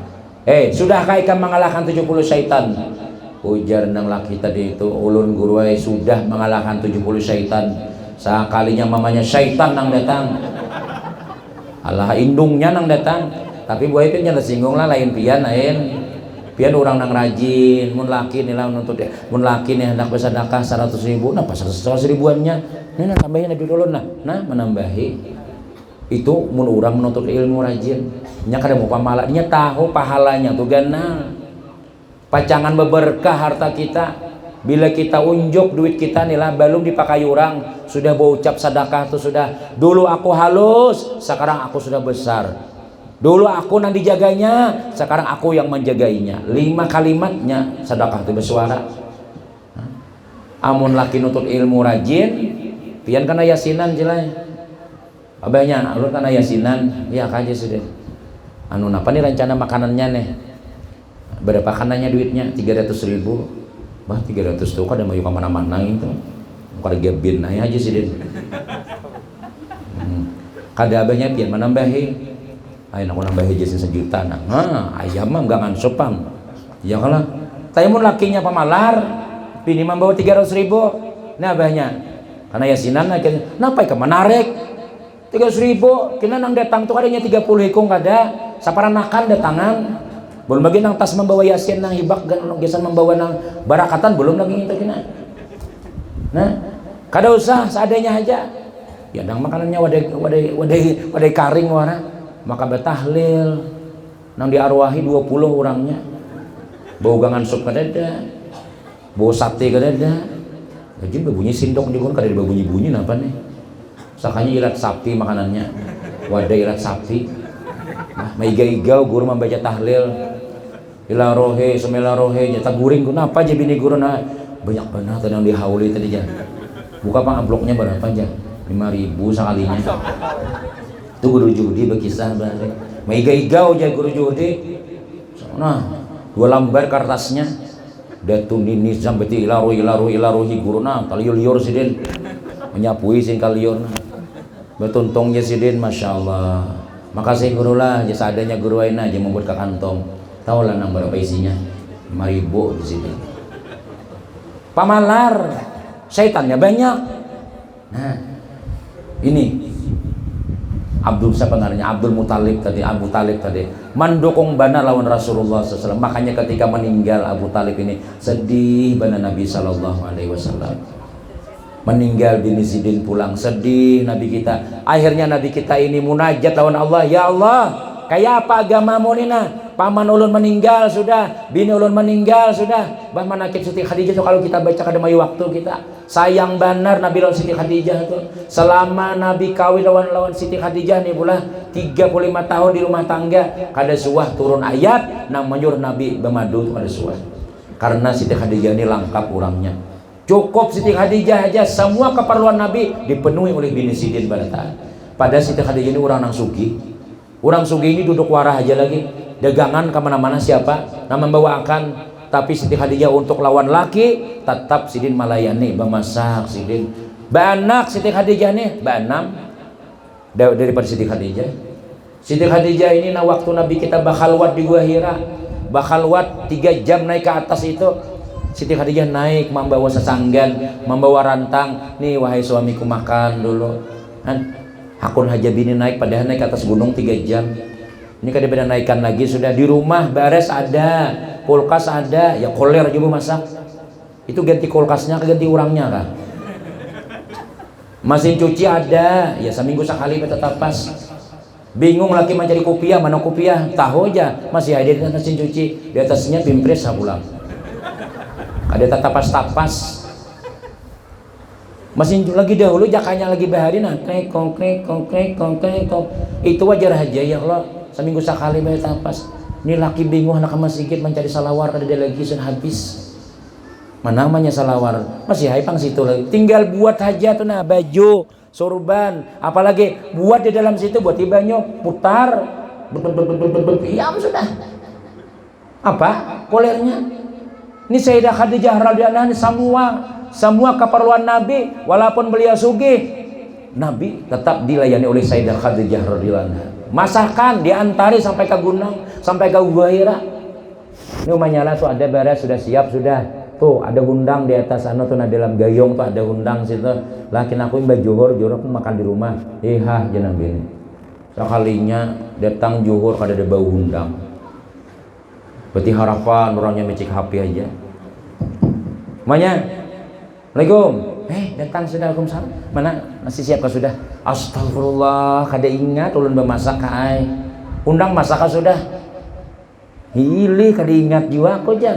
Sudah ikan mengalahkan 70 syaitan. Ujar nang laki tadi itu, ulun guruai sudah mengalahkan 70 syaitan. Sekalinya mamanya syaitan nang datang. Alah indungnya nang datang. Tapi buah itu nyala singgung lah lain pian orang nang rajin mun laki nih lah nuntut ya mun laki nih hendak bersedekah 100.000 nah pas 100 ribuannya nah tambahin lebih dulu nah menambahi itu mun orang menuntut ilmu rajin nya kada mau pamalanya tahu pahalanya tuh ganal pacangan beberkah harta kita bila kita unjuk duit kita nih lah belum dipakai orang sudah berucap sedekah tuh sudah dulu aku halus sekarang aku sudah besar. Dulu aku yang dijaganya, sekarang aku yang menjagainya. 5 kalimatnya sedekah itu bersuara. Amun laki nutut ilmu rajin, pian kana yasinan jelai. Abahnya, alur kana yasinan, ya kaje sudah. Anu napa nih rencana makanannya nih? Berapa kanannya duitnya? 300.000. Bah 300 tuh kada mau kemana-mana itu. Kada gebin aja sih. Kada abahnya pian menambahi. Ayo aku nambah hijau 1 juta ayam mah enggak ngansopang ya kalah tapi mun lakinya pamalar bini membawa 300.000 nah abahnya karena yasinan napa ke menarik 300.000 kena nang datang tuh kadanya 30 hikung kada saparanakan datangan belum lagi nang tas membawa yasin nang hibak gesan membawa nang barakatan belum lagi itu kena nah kada usah seadanya aja ya nang makanannya wadai karing warna maka betahlil nang diarwahi 20 orangnya bau gangan sup kadada bau sate kadada jadi berbunyi sindok di gun kada berbunyi napa nih sakanya ilat sapi makanannya wadah ilat sapi maiga-igau guru membaca tahlil ila rohe semela rohe nyata guring guna apa aja bini guru nah banyak banget yang dihauli tadi aja buka pang amplopnya berapa aja 5.000 sekalinya itu guru judi berkisah balik maiga-igau aja guru judi nah 2 lembar kertasnya datun ini sampai ilaruhi guru nah liur sidin menyapui sing kaliur betuntungnya sidin Masya Allah makasih guru lah jasa adanya guru aina aja membuat ke kantong tahu lah nang berapa isinya 5.000 di sini pamalar syaitannya banyak nah ini Abdul siapa namanya Abdul Muthalib tadi Abu Talib tadi mendukung bana lawan Rasulullah SAW makanya ketika meninggal Abu Talib ini sedih bana Nabi SAW meninggal bini Zidin pulang sedih Nabi kita akhirnya Nabi kita ini munajat lawan Allah ya Allah kayak apa agamamu nina paman ulun meninggal sudah bini ulun meninggal sudah bah manakib Siti Khadijah tuh kalau kita baca kada mayu waktu kita sayang benar Nabi lawan Siti Khadijah tuh selama Nabi kawin lawan Siti Khadijah nih pula 35 tahun di rumah tangga kada suah turun ayat nang menyuruh Nabi bermadu kada suah karena Siti Khadijah ini lengkap orangnya cukup Siti Khadijah aja semua keperluan Nabi dipenuhi oleh bini Sidin pada Siti Khadijah ini orang nang sugi orang sugi ini duduk warah aja lagi dagangan kemana-mana siapa nah membawakan tapi Siti Khadijah untuk lawan laki tetap Sidin malayani bemasak Sidin banak Siti Khadijah nih banam daripada Siti Khadijah ini nah waktu Nabi kita bakhalwat di Gua Hira bakhalwat 3 jam naik ke atas itu Siti Khadijah naik membawa sesanggan membawa rantang nih wahai suamiku makan dulu kan hakun hajab ini naik padahal naik ke atas gunung 3 jam ini kada beda naikkan lagi sudah di rumah bares ada kulkas ada ya koler juga masak itu ganti kulkasnya ganti orangnya kah mesin cuci ada ya seminggu sekali tetap pas bingung lagi mencari kopiah mana kopiah tahu aja masih ada di mesin cuci di atasnya pimpres pulang ada tapas mesin lagi dahulu jakanya lagi bahari nah konkrek itu wajar aja ya Allah seminggu sekali bayar tapas ini laki bingung anak masjid mencari salawar kada ada lagi sudah habis mana namanya salawar masih haipang situ lagi tinggal buat aja tuh nah baju sorban apalagi buat di dalam situ buat ibanya putar Diam sudah. Apa kolernya? Ini Sayyidah Khadijah radhiyallahu anha semua keperluan Nabi, walaupun beliau sugih, Nabi tetap dilayani oleh Sayyidah Khadijah radhiyallahu anha. Masakan diantari sampai ke gunung, sampai ke Gua Hira. Ini umanyala tuh ada beres, sudah siap sudah. Tuh ada undang di atas sana tuh, nah dalam gayung tuh ada undang situ. Lakin aku mbak Johor aku makan di rumah. Jangan gini. Sekalinya datang Johor kada ada bau undang. Berarti harapan orangnya mecik HP aja. Namanya Assalamualaikum. Datang sudah, Waalaikumsalam. Mana nasi siap kah sudah? Astagfirullah, kada ingat ulun bemasak kai. Undang masak kah sudah? Hili kada ingat juga aku jar.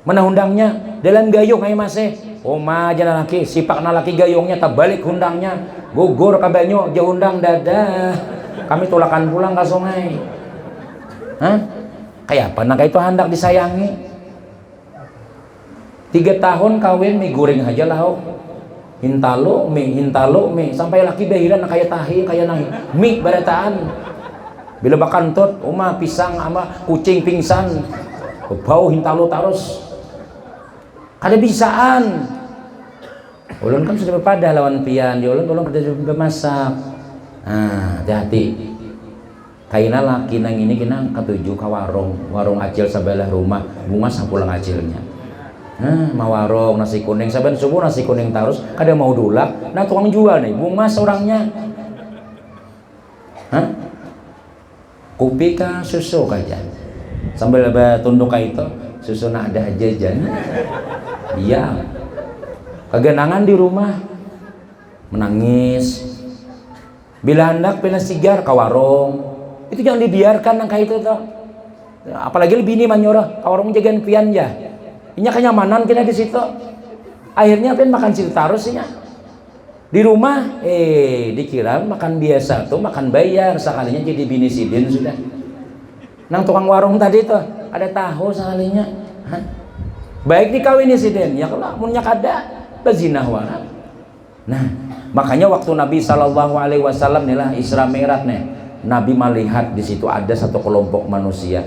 Mana undangnya? Dalam gayung ai masih. Oma aja laki, sipakna laki gayungnya terbalik undangnya. Gugur ka banyu, ja undang dadah. Kami tulakan pulang ke sungai. Kayak apa nak itu hendak disayangi? 3 tahun kawin mie goreng aja lah. Hintalo mie sampai laki bahiran kayak tahi kayak nahi mie barataan. Bila bakantut uma pisang ama kucing pingsan bau hintalo terus kada bisaan. Ulun kan sudah berpada lawan pian di ulun kada bermasak. Hati-hati kaina laki nang ini kena katuju ka warung acil sebelah rumah bunga sapulang acilnya. Mau warung nasi kuning saben subuh nasi kuning terus kada mau dulak. Nah tukang jual nih bunga seorangnya. Kopi kah susu kaja sambil tunduk ka itu susu nak ada jajan. Iya kegenangan di rumah menangis. Bila hendak pina sigar ka warung itu jangan dibiarkan nang kayak itu tuh. Apalagi lebih ini manyora ka warung jagaan pian ya. Inya kenyamanan kena di situ. Akhirnya pen makan situ terus nya. Di rumah dikira makan biasa tuh makan bayar, sekalinya jadi bini sidin sudah. Nang tukang warung tadi tuh ada tahu sekalinya. Baik dikawini sidin, ya kalau munnya kada bezinah wara. Nah, makanya waktu Nabi SAW nih lah Isra Mi'raj nih, Nabi melihat di situ ada satu kelompok manusia.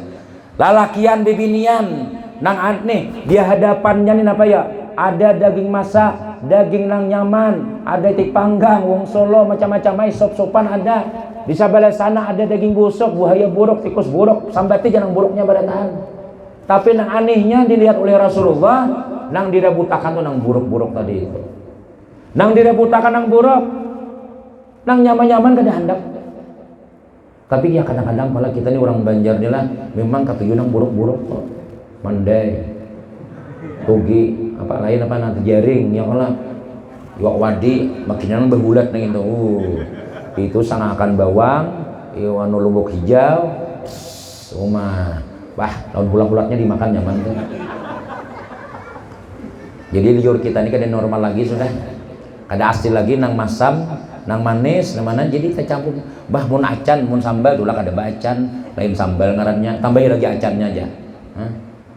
Lalakian bibinian nang nih di hadapannya nih apa ya? Ada daging masak, daging nang nyaman, ada itik panggang, wong Solo macam-macam sop-sopan ada. Di sebelah sana ada daging busuk, buaya buruk, tikus buruk, sambati jangan buruknya barataan. Tapi nang anehnya dilihat oleh Rasulullah, nang direbutakan tuh nang buruk-buruk tadi itu. Nang direbutakan nang buruk, nang nyaman-nyaman kada hendak. Tapi ya kadang-kadang pala kita nih orang Banjar nih lah, memang katuju nang buruk-buruk kok. Mandai tugi apa lain apa nanti jaring ya kalau iwak wadi makinan berbulat nang itu itu sangakan bawang iwan lumbuk hijau daun bulat-bulatnya dimakan nyaman tuh. Jadi liur kita ini kada normal lagi sudah kada asli lagi nang masam nang manis nang mana jadi kita campur mun acan mun sambal dulu kada bacan lain sambal ngarannya tambahin lagi acannya aja.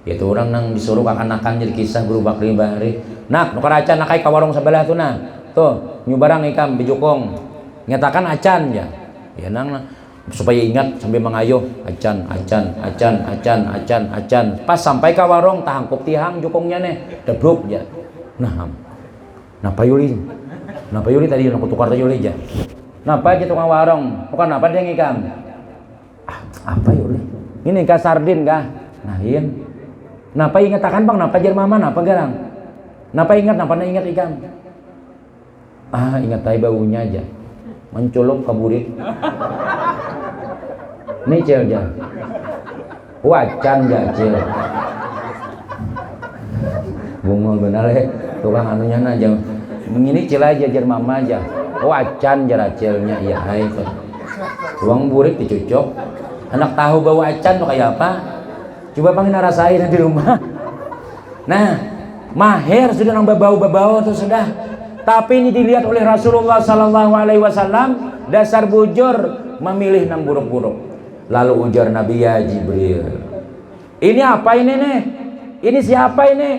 Itu orang nang disuruh akan-akan jadi kisah guru bakri bahari. Nak nukar acan nakai ka warung sebelah tuh nah. Tuh nyubarang ikam bijukong. Nyatakan acan ya. Ya nang supaya ingat sambil mengayuh acan. Pas sampai ka warung tahangkup tihang jukongnya nih. Debruk ya. Napa Yuli tadi nak tukar tadi Yuli aja. Napa aja tukang warung? Bukan apa dia ngikam? Apa Yuli? Ini ka sardin kah? Nahin. Napa ingatakan bang, napa jar mama, napa garang? Napa ingat ikan? Ingat tay baunya aja. Mencolok kaburit. Nih cel aja. Wacan cel. Bungul benar tukang anunya aja. Ini cel aja jar mama aja. Wacan jar celnya iya hai itu. Uang burik dicucuk. Anak tahu bau acan tuh kayak apa? Coba pangin rasain di rumah. Nah, mahir sudah nang babau-babau tuh sudah. Tapi ini dilihat oleh Rasulullah SAW, dasar bujur memilih nang buruk-buruk. Lalu ujar Nabi, ya Jibril, ini apa ini nih? Ini siapa ini?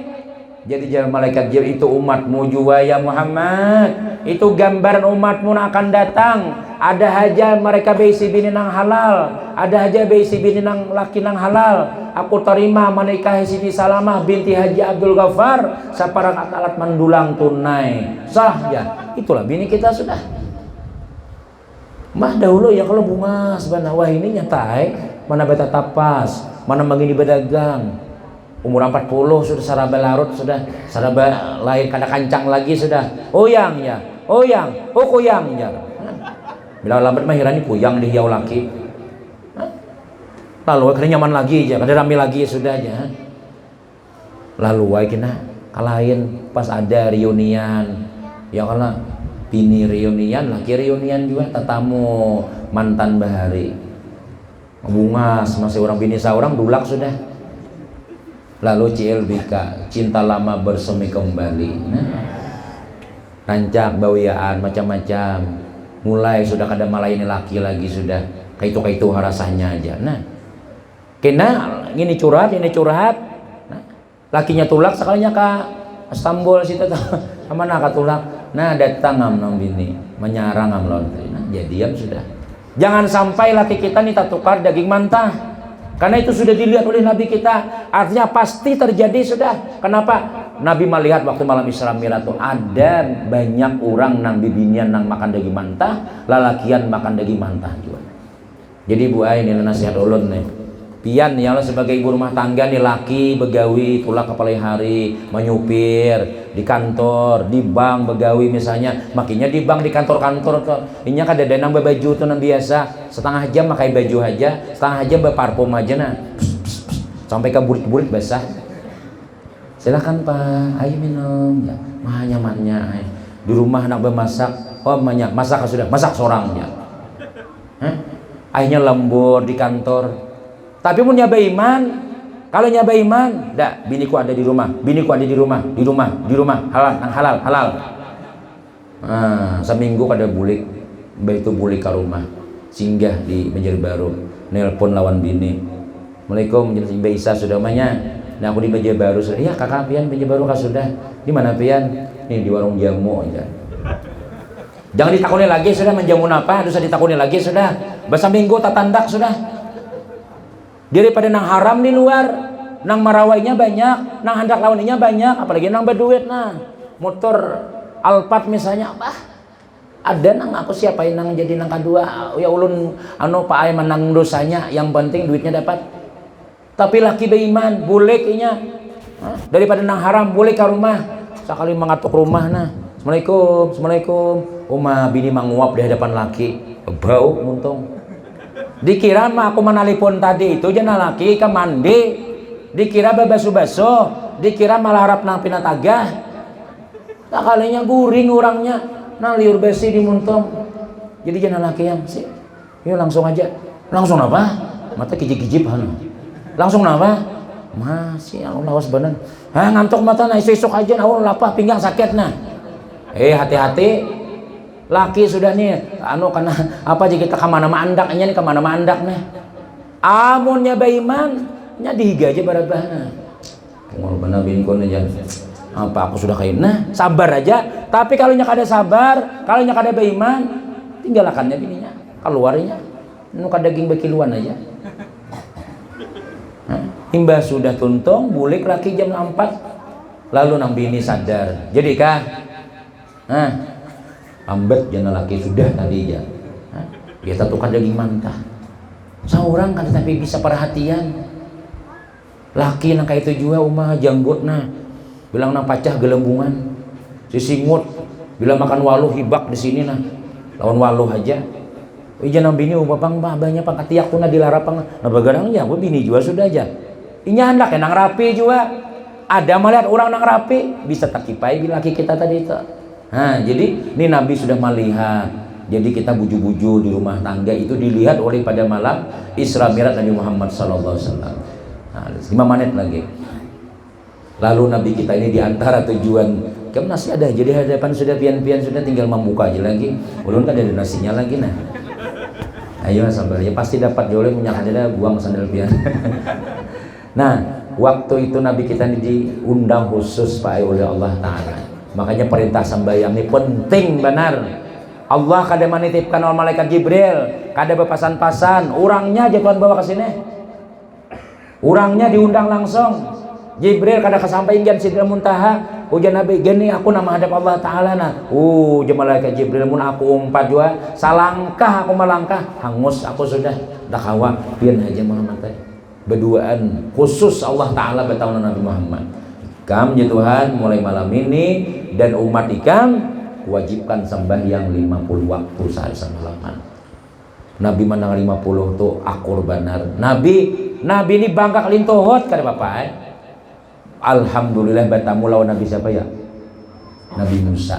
Jadi jangan malaikat Jibril, itu umatmu juga ya Muhammad. Itu gambaran umatmu akan datang. ada aja mereka beisi bini nang halal, ada aja beisi bini nang laki nang halal. Aku terima menikahi Siti Salamah binti Haji Abdul Ghaffar saparakat alat mendulang tunai. Sah ya. Itulah bini kita sudah. Mah dahulu ya kalau bunga sebenarnya wah ini nyatai mana beta tapas, mana begini berdagang. Umur 40 sudah saraba larut sudah saraba lain kada kancang lagi sudah. Oyang ya. Oyang, oh kuyang ya. Bila lambat mah hirani kuyang di hiau laki. Lalu kada nyaman lagi aja, kada rame lagi sudah aja. Lalu wae kena kalahin pas ada reunian. Ya kalau bini reunian, laki reunian juga tetamu mantan bahari. Bungas masih orang bini seorang dulak sudah. Lalu CLBK, cinta lama bersemi kembali. Nah, rancak bawiaan macam-macam. Mulai sudah kada malayani laki lagi sudah kayak itu rasanya aja. Nah, kena ini curhat. Nah, lakinya tulak sekalinya ke Istanbul situ sama nak tulak. Nah, datang nang bini menyarang lawan. Nah, jadian sudah. Jangan sampai laki kita nih tak tukar daging mantah. Karena itu sudah dilihat oleh Nabi kita. Artinya pasti terjadi sudah. Kenapa? Nabi melihat waktu malam Isra Mi'raj itu ada banyak orang nang bibinian nang makan daging mantah, lalakian makan daging mantah juga. Jadi Bu Ai ini nasihat ulun nih. Pian ya Allah sebagai ibu rumah tangga nih laki begawi tulak kepala hari, menyupir di kantor, di bank begawi misalnya, makinya di bank di kantor-kantor tuh. Inya kada ada nang baju tuh nang biasa, setengah jam pakai baju aja, setengah jam berparfum aja nah. Sampai ke burit-burit basah. Silakan Pak, ayo minum ya. Mah nyamannya di rumah nak bermasak, oh banyak masak sudah, masak seorang ya. Akhirnya lembur di kantor. Tapi pun nyaba iman, kalau nyaba iman, dak biniku ada di rumah, biniku ada di rumah, halal. Seminggu kada bulik, itu bulik ke rumah, singgah di Banjar Baru, nelpon lawan bini. Assalamualaikum, Mbak Isa sudah mahnya. Nah aku di Banjar Baru sudah. Iya kakak pian Banjar Baru kah sudah. Di mana pian? Nih di warung jamu aja. Jangan ditakuni lagi sudah menjamu apa? Dosa ditakuni lagi sudah. Bahasa minggu tak tandak sudah. Daripada nang haram di luar, nang marawainya banyak, nang hendak lawannya banyak, apalagi nang berduit nah. Motor Alphard misalnya apa? Ada nang aku siapain nang jadi nang kedua. Ya ulun anu Pak Ai menang dosanya, yang penting duitnya dapat. Tapi laki beriman boleh kayaknya daripada nang haram boleh ke rumah sekali mengatuk rumah nah. Assalamualaikum Uma bini manguap di hadapan laki bau muntung dikira mah aku menelpon tadi itu jana laki ke mandi dikira bebasu-basu dikira malah harap nang pinatagah tak kalinya guring orangnya nah liur besi di muntung jadi jana laki yang sih yuk langsung aja langsung apa mata kijip-kijip langsung nama masih Allah wasbanan ngantuk mata nah esok aja Allah lapah pinggang sakit nah hati-hati laki sudah nih anu karena apa aja kita kemana mandaknya nih kemana mandak nih amunnya baiman nya dihiga aja barabahna benar binkon aja apa aku sudah kayak nah sabar aja tapi kalau nya kada sabar kalau nya kada baiman tinggalkannya bininya keluarnya nu kada daging bakiluan aja. Imbah sudah tuntung bulik laki jam 4 lalu nang bini sadar jadi kah lambat jana laki sudah tadi ya dia tukar daging mantah seorang kan tapi bisa perhatian laki nang kayak itu juga umah janggut nah bilang nang pacah gelembungan si singut bila makan waluh hibak di sini nah lawan waluh aja jangan bini bapang banyak pangkatiak tuh nah dilarapang nah bagarangnya bini juga sudah aja inya hendak nang rapi juga ada melihat orang nang rapi bisa takipai laki kita tadi itu nah jadi ini Nabi sudah melihat jadi kita buju-buju di rumah tangga itu dilihat oleh pada malam Isra Mi'raj Nabi Muhammad SAW. Nah, 5 menit lagi lalu Nabi kita ini diantara tujuan kamu nasi ada jadi hadapan sudah pian-pian sudah tinggal membuka aja lagi ulun kan ada nasinya lagi nah ayo sabar ya pasti dapat joleh punya ada buang sandal pian. Nah, waktu itu Nabi kita ini diundang khusus Pak oleh Allah Ta'ala. Makanya perintah sembahyang ini penting benar. Allah kada menitipkan oleh malaikat Jibril, kada berpasan-pasan, orangnya aja Tuhan bawa ke sini. Orangnya diundang langsung. Jibril kada kesampaian Sidratul Muntaha. Ujar Nabi, gini aku nama hadap Allah Ta'ala nah. Malaikat Jibril mun aku umpat juga, salangkah aku melangkah, hangus aku sudah. Dah kawa, pian aja Muhammad teh. Berduaan khusus Allah Ta'ala bertahun Nabi Muhammad. Ikam ya Tuhan mulai malam ini dan umat ikam wajibkan sembahyang 50 waktu sehari semalaman. Nabi menang 50 tuh akur benar. Nabi ini bangga kelintohot kada bapak. Alhamdulillah bertamu lawan Nabi siapa ya? Nabi Musa.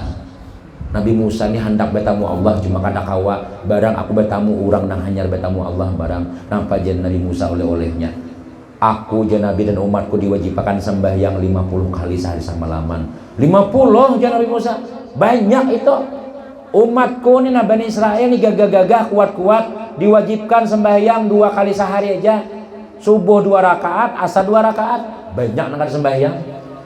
Nabi Musa ini hendak bertamu Allah cuma kada kawa barang aku bertamu orang nang hanyar bertamu Allah barang nampak jen Nabi Musa oleh-olehnya. Aku jen Nabi dan umatku diwajibkan sembahyang 50 kali sehari semalaman. 50 jen Nabi Musa. Banyak itu. Umatku ini Nabi Israel ini gagah-gagah kuat-kuat diwajibkan sembahyang 2 kali sehari aja. Subuh 2 rakaat, asar 2 rakaat. Banyak nang sembahyang.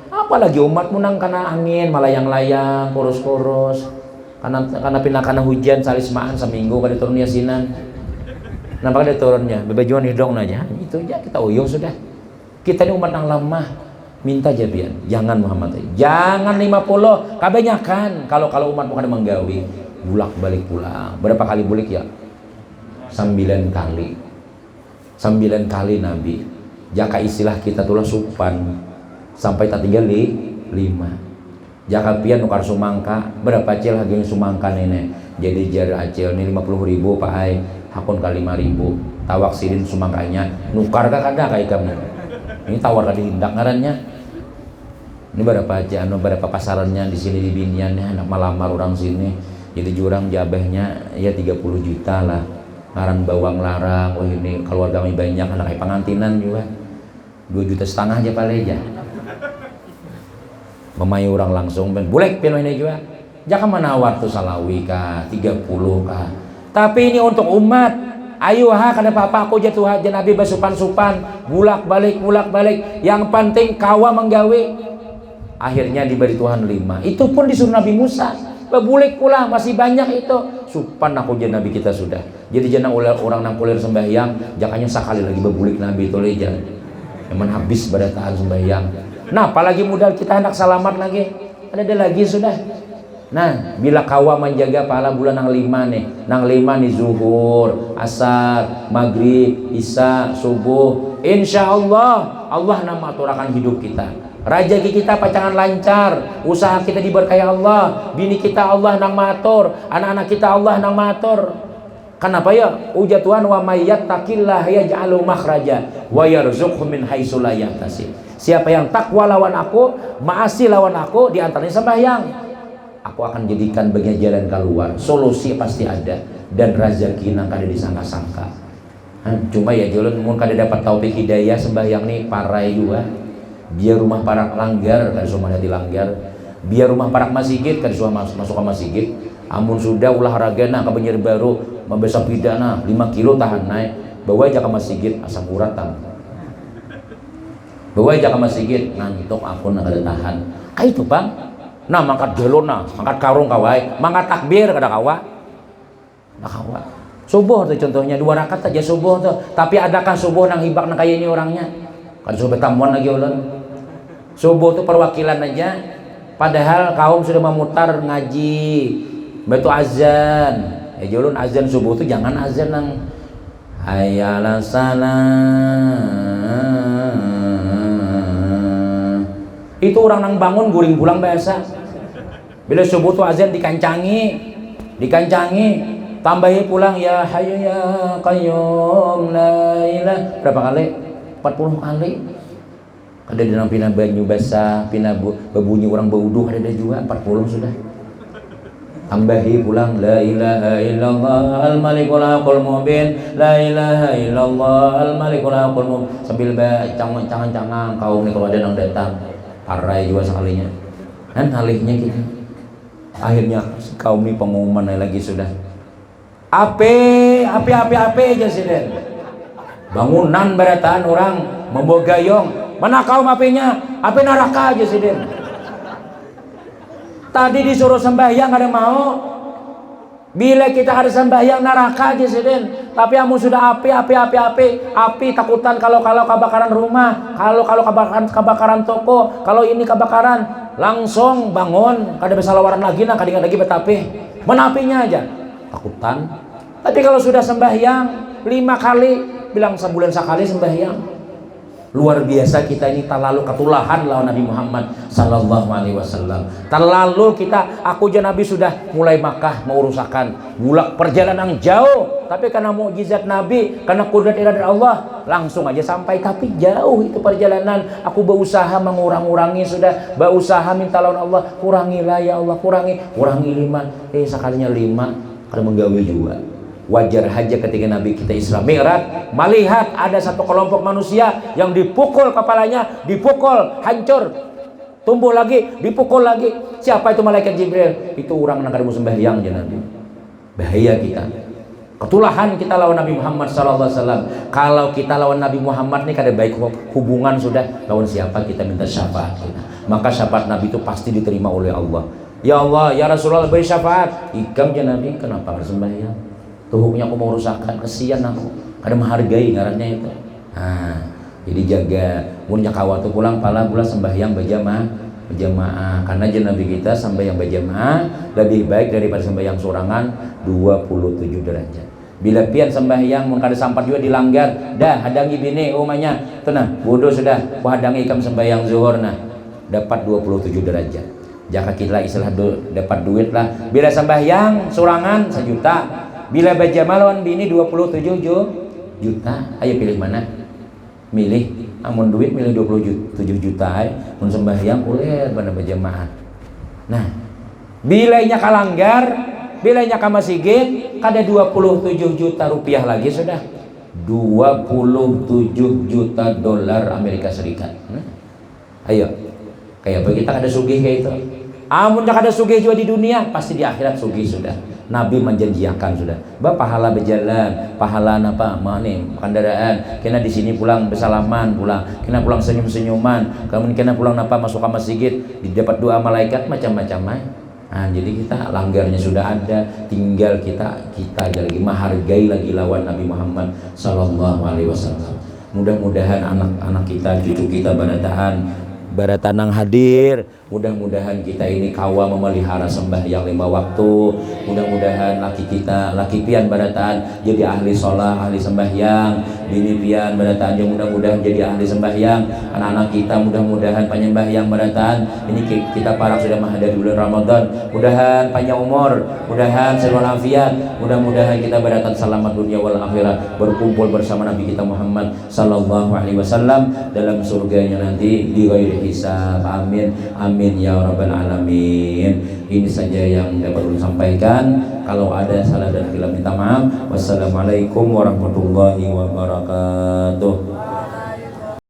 Apalagi umatmu nang kena angin malayang-layang, kurus-kurus. Karena pindah kana hujan salismaan seminggu kada turun yasinan. Nampak ada turunnya, bebajuan hidung aja. Itu aja kita uyuh sudah. Kita ini umat yang lemah. Minta jabian. Jangan Muhammad. Jangan 50. Kebanyakan kalau umat bukan menggawi, bulak-balik pulang. Berapa kali bulik ya? 9 kali. 9 kali Nabi. Jaka istilah kita tulah supan sampai tak tinggal 5. Jaka pian nukar sumangka berapa cil harganya sumangka nenek. Jadi jar acil ini 50.000 Pak Ai, hakun kali 5.000. Tawak sidin sumangkanya nukar ka kada ka ikam. Ini tawar ka dihindak ngarannya. Ini berapa aja berapa pasarannya di sini di Binian anak malamar orang sini. Jadi jurang jabahnya ya 30 juta lah. Ngaran bawang larang, ini keluarga kami banyak anak pengantinan juga 2,5 juta aja paling aja. Memayu orang langsung boleh piano ini juga. Jangan menawar tuh salawi kah 30 kah. Tapi ini untuk umat. Ayo kada apa-apa aku jatuh aja Nabi bersupan-supan, bulak-balik. Yang penting kawa menggawe. Akhirnya diberi Tuhan 5. Itu pun disuruh Nabi Musa. Bebulik pula masih banyak itu. Supan aku jadi Nabi kita sudah. Jadi jangan orang nang kulir sembahyang, jangannya sekali lagi bebulik Nabi itu leja. Memang habis pada tahan sembahyang. Nah, apalagi modal kita hendak salamat lagi. Ada lagi sudah. Nah, bila kawa menjaga pahala bulan nang 5 nih. Nang 5 nih zuhur, asar, maghrib, isya, subuh. Insyaallah Allah nama aturakan hidup kita. Rajaki kita pacangan lancar, usaha kita diberkahi Allah, bini kita Allah nang matur, anak-anak kita Allah nang matur. Kenapa ya? Ujar Tuhan wa may yattaqillaha yaj'alu makhraja wa yarzuqhu min haitsu la yahtasib. Siapa yang takwa lawan aku, maasi lawan aku, di antaranya sembahyang. Aku akan jadikan bagian jalan keluar. Solusi pasti ada dan rezeki nang kada disangka-sangka. Cuma ya jalan mun kada dapat taufik hidayah sembahyang nih parai juga. Biar rumah parak langgar kan semua dilanggar, biar rumah parak masjid kan semua masuk ke masjid. Amun sudah olahraga nah ke Banjar Baru membesar pidana 5 kilo tahan naik bawa aja ke masjid asam urat tam bawa aja ke masjid ngantuk aku nak ada tahan kayak itu bang. Nah mangkat delona mangkat karung kawai mangkat takbir kada kawa nah kawa subuh tuh contohnya 2 rakaat aja subuh tuh. Tapi adakah subuh nang hibak nang kayak ini orangnya kan subuh tamuan lagi ulun. Subuh itu perwakilan aja. Padahal kaum sudah memutar ngaji, betul azan. Ya julun azan subuh itu jangan azan nang hayyalas salah. Itu orang nang bangun guring pulang biasa. Bila subuh itu azan dikancangi, tambahi pulang ya hayyu ya qayyum la ilaha. Berapa kali? 40 kali. Ada di dalam pina banyu basah, pina berbunyi orang beruduh ada juga 40 sudah. Tambahi pulang la ilaha illallah al malikul haqqul mubin, la ilaha illallah al malikul haqqul mubin. Sambil cangang kaum ni kalau ada yang datang parai juga sekalinya. Dan halihnya gitu. Akhirnya kaum ni pengumuman lagi sudah. Ape aja sih den. Bangunan barataan orang membawa gayong. Mana kaum apinya? Api neraka aja sih den. Tadi disuruh sembahyang ada mau. Bila kita ada sembahyang neraka aja seden. Tapi kamu sudah api takutan kalau kebakaran rumah, kalau kebakaran toko, kalau ini kebakaran, langsung bangun, kada bisa lawaran lagi nah kadang lagi betapi. Menapinya aja takutan. Tapi kalau sudah sembahyang 5 kali, bilang sebulan sekali sembahyang. Luar biasa kita ini terlalu ketulahan lawan Nabi Muhammad sallallahu alaihi wasallam. Terlalu kita, aku aja Nabi sudah mulai Makkah mau urusakan bulak perjalanan jauh, tapi karena mukjizat Nabi, karena kudrat iradah Allah, langsung aja sampai. Tapi jauh itu perjalanan, aku berusaha mengurangi sudah, berusaha minta lawan Allah, kurangilah ya Allah, kurangi 5. Sekalinya 5 kada menggawe juga. Wajar saja ketika Nabi kita Isra Mi'raj melihat ada satu kelompok manusia yang dipukul kepalanya, dipukul hancur, tumbuh lagi, dipukul lagi. Siapa itu? Malaikat Jibril. Itu orang yang kada mau sembahyang ya Nabi. Bahaya kita, ketulahan kita lawan Nabi Muhammad SAW. Kalau kita lawan Nabi Muhammad nih kada baik hubungan sudah, lawan siapa kita minta syafaat kita. Maka syafaat Nabi itu pasti diterima oleh Allah. Ya Allah, ya Rasulullah beri syafaat. Ikam ya Nabi, kenapa harus sembahyang? Tuhuknya aku mau rusakkan, kesian aku, kada menghargai ngarannya itu. Nah, jadi jaga munnya kawat pulang pala pula sembahyang berjamaah, karena jen Nabi kita sembahyang berjamaah lebih baik daripada sembahyang sorangan 27 derajat. Bila pian sembahyang mun kada sampat juga dilanggar, dah hadangi bini umanya, tenang, bodoh sudah, ku hadangi ikam sembahyang zuhur nah, dapat 27 derajat. Jaka kita istilah dapat duit lah. Bila sembahyang sorangan 1 juta. Bila berjamaah lawan bini 27 juta, ayo pilih mana? Milih, amun duit milih 27 juta, mun sembahyang boleh bener berjamaah. Nah, bilanya kalanggar, bilanya ka masjid, kada 27 juta rupiah lagi sudah. 27 juta dolar Amerika Serikat. Ayo, kayak apa kita kada sugih kayak itu? Amun kada sugih juga di dunia, pasti di akhirat sugih sudah. Nabi menjanjikan sudah, pahala berjalan, pahala apa, kendaraan, kena di sini pulang bersalaman, kena pulang senyum-senyuman, kemudian kena pulang apa masuk ke masjid, didapat doa malaikat macam-macam. Nah, jadi kita langgarnya sudah ada, tinggal kita lagi menghargai lagi lawan Nabi Muhammad sallallahu alaihi wasallam. Mudah-mudahan anak-anak kita, cucu kita baratanang hadir. Mudah-mudahan kita ini kawa memelihara sembahyang 5 waktu. Mudah-mudahan laki pian barataan jadi ahli sholat, ahli sembahyang. Bini pian barataan yang mudah-mudahan jadi ahli sembahyang. Anak-anak kita mudah-mudahan penyembahyang barataan. Ini kita para sudah menghadapi bulan Ramadan. Mudahan panjang umur, mudahan sehat walafiat. Mudah-mudahan kita barataan selamat dunia wal akhirat, berkumpul bersama Nabi kita Muhammad sallallahu alaihi wasallam dalam surganya nanti di ghairi hisab. Amin. Amin ya rabbal alamin. Ini saja yang dapat disampaikan. Kalau ada salah dan khilaf minta maaf. Wassalamualaikum warahmatullahi wabarakatuh.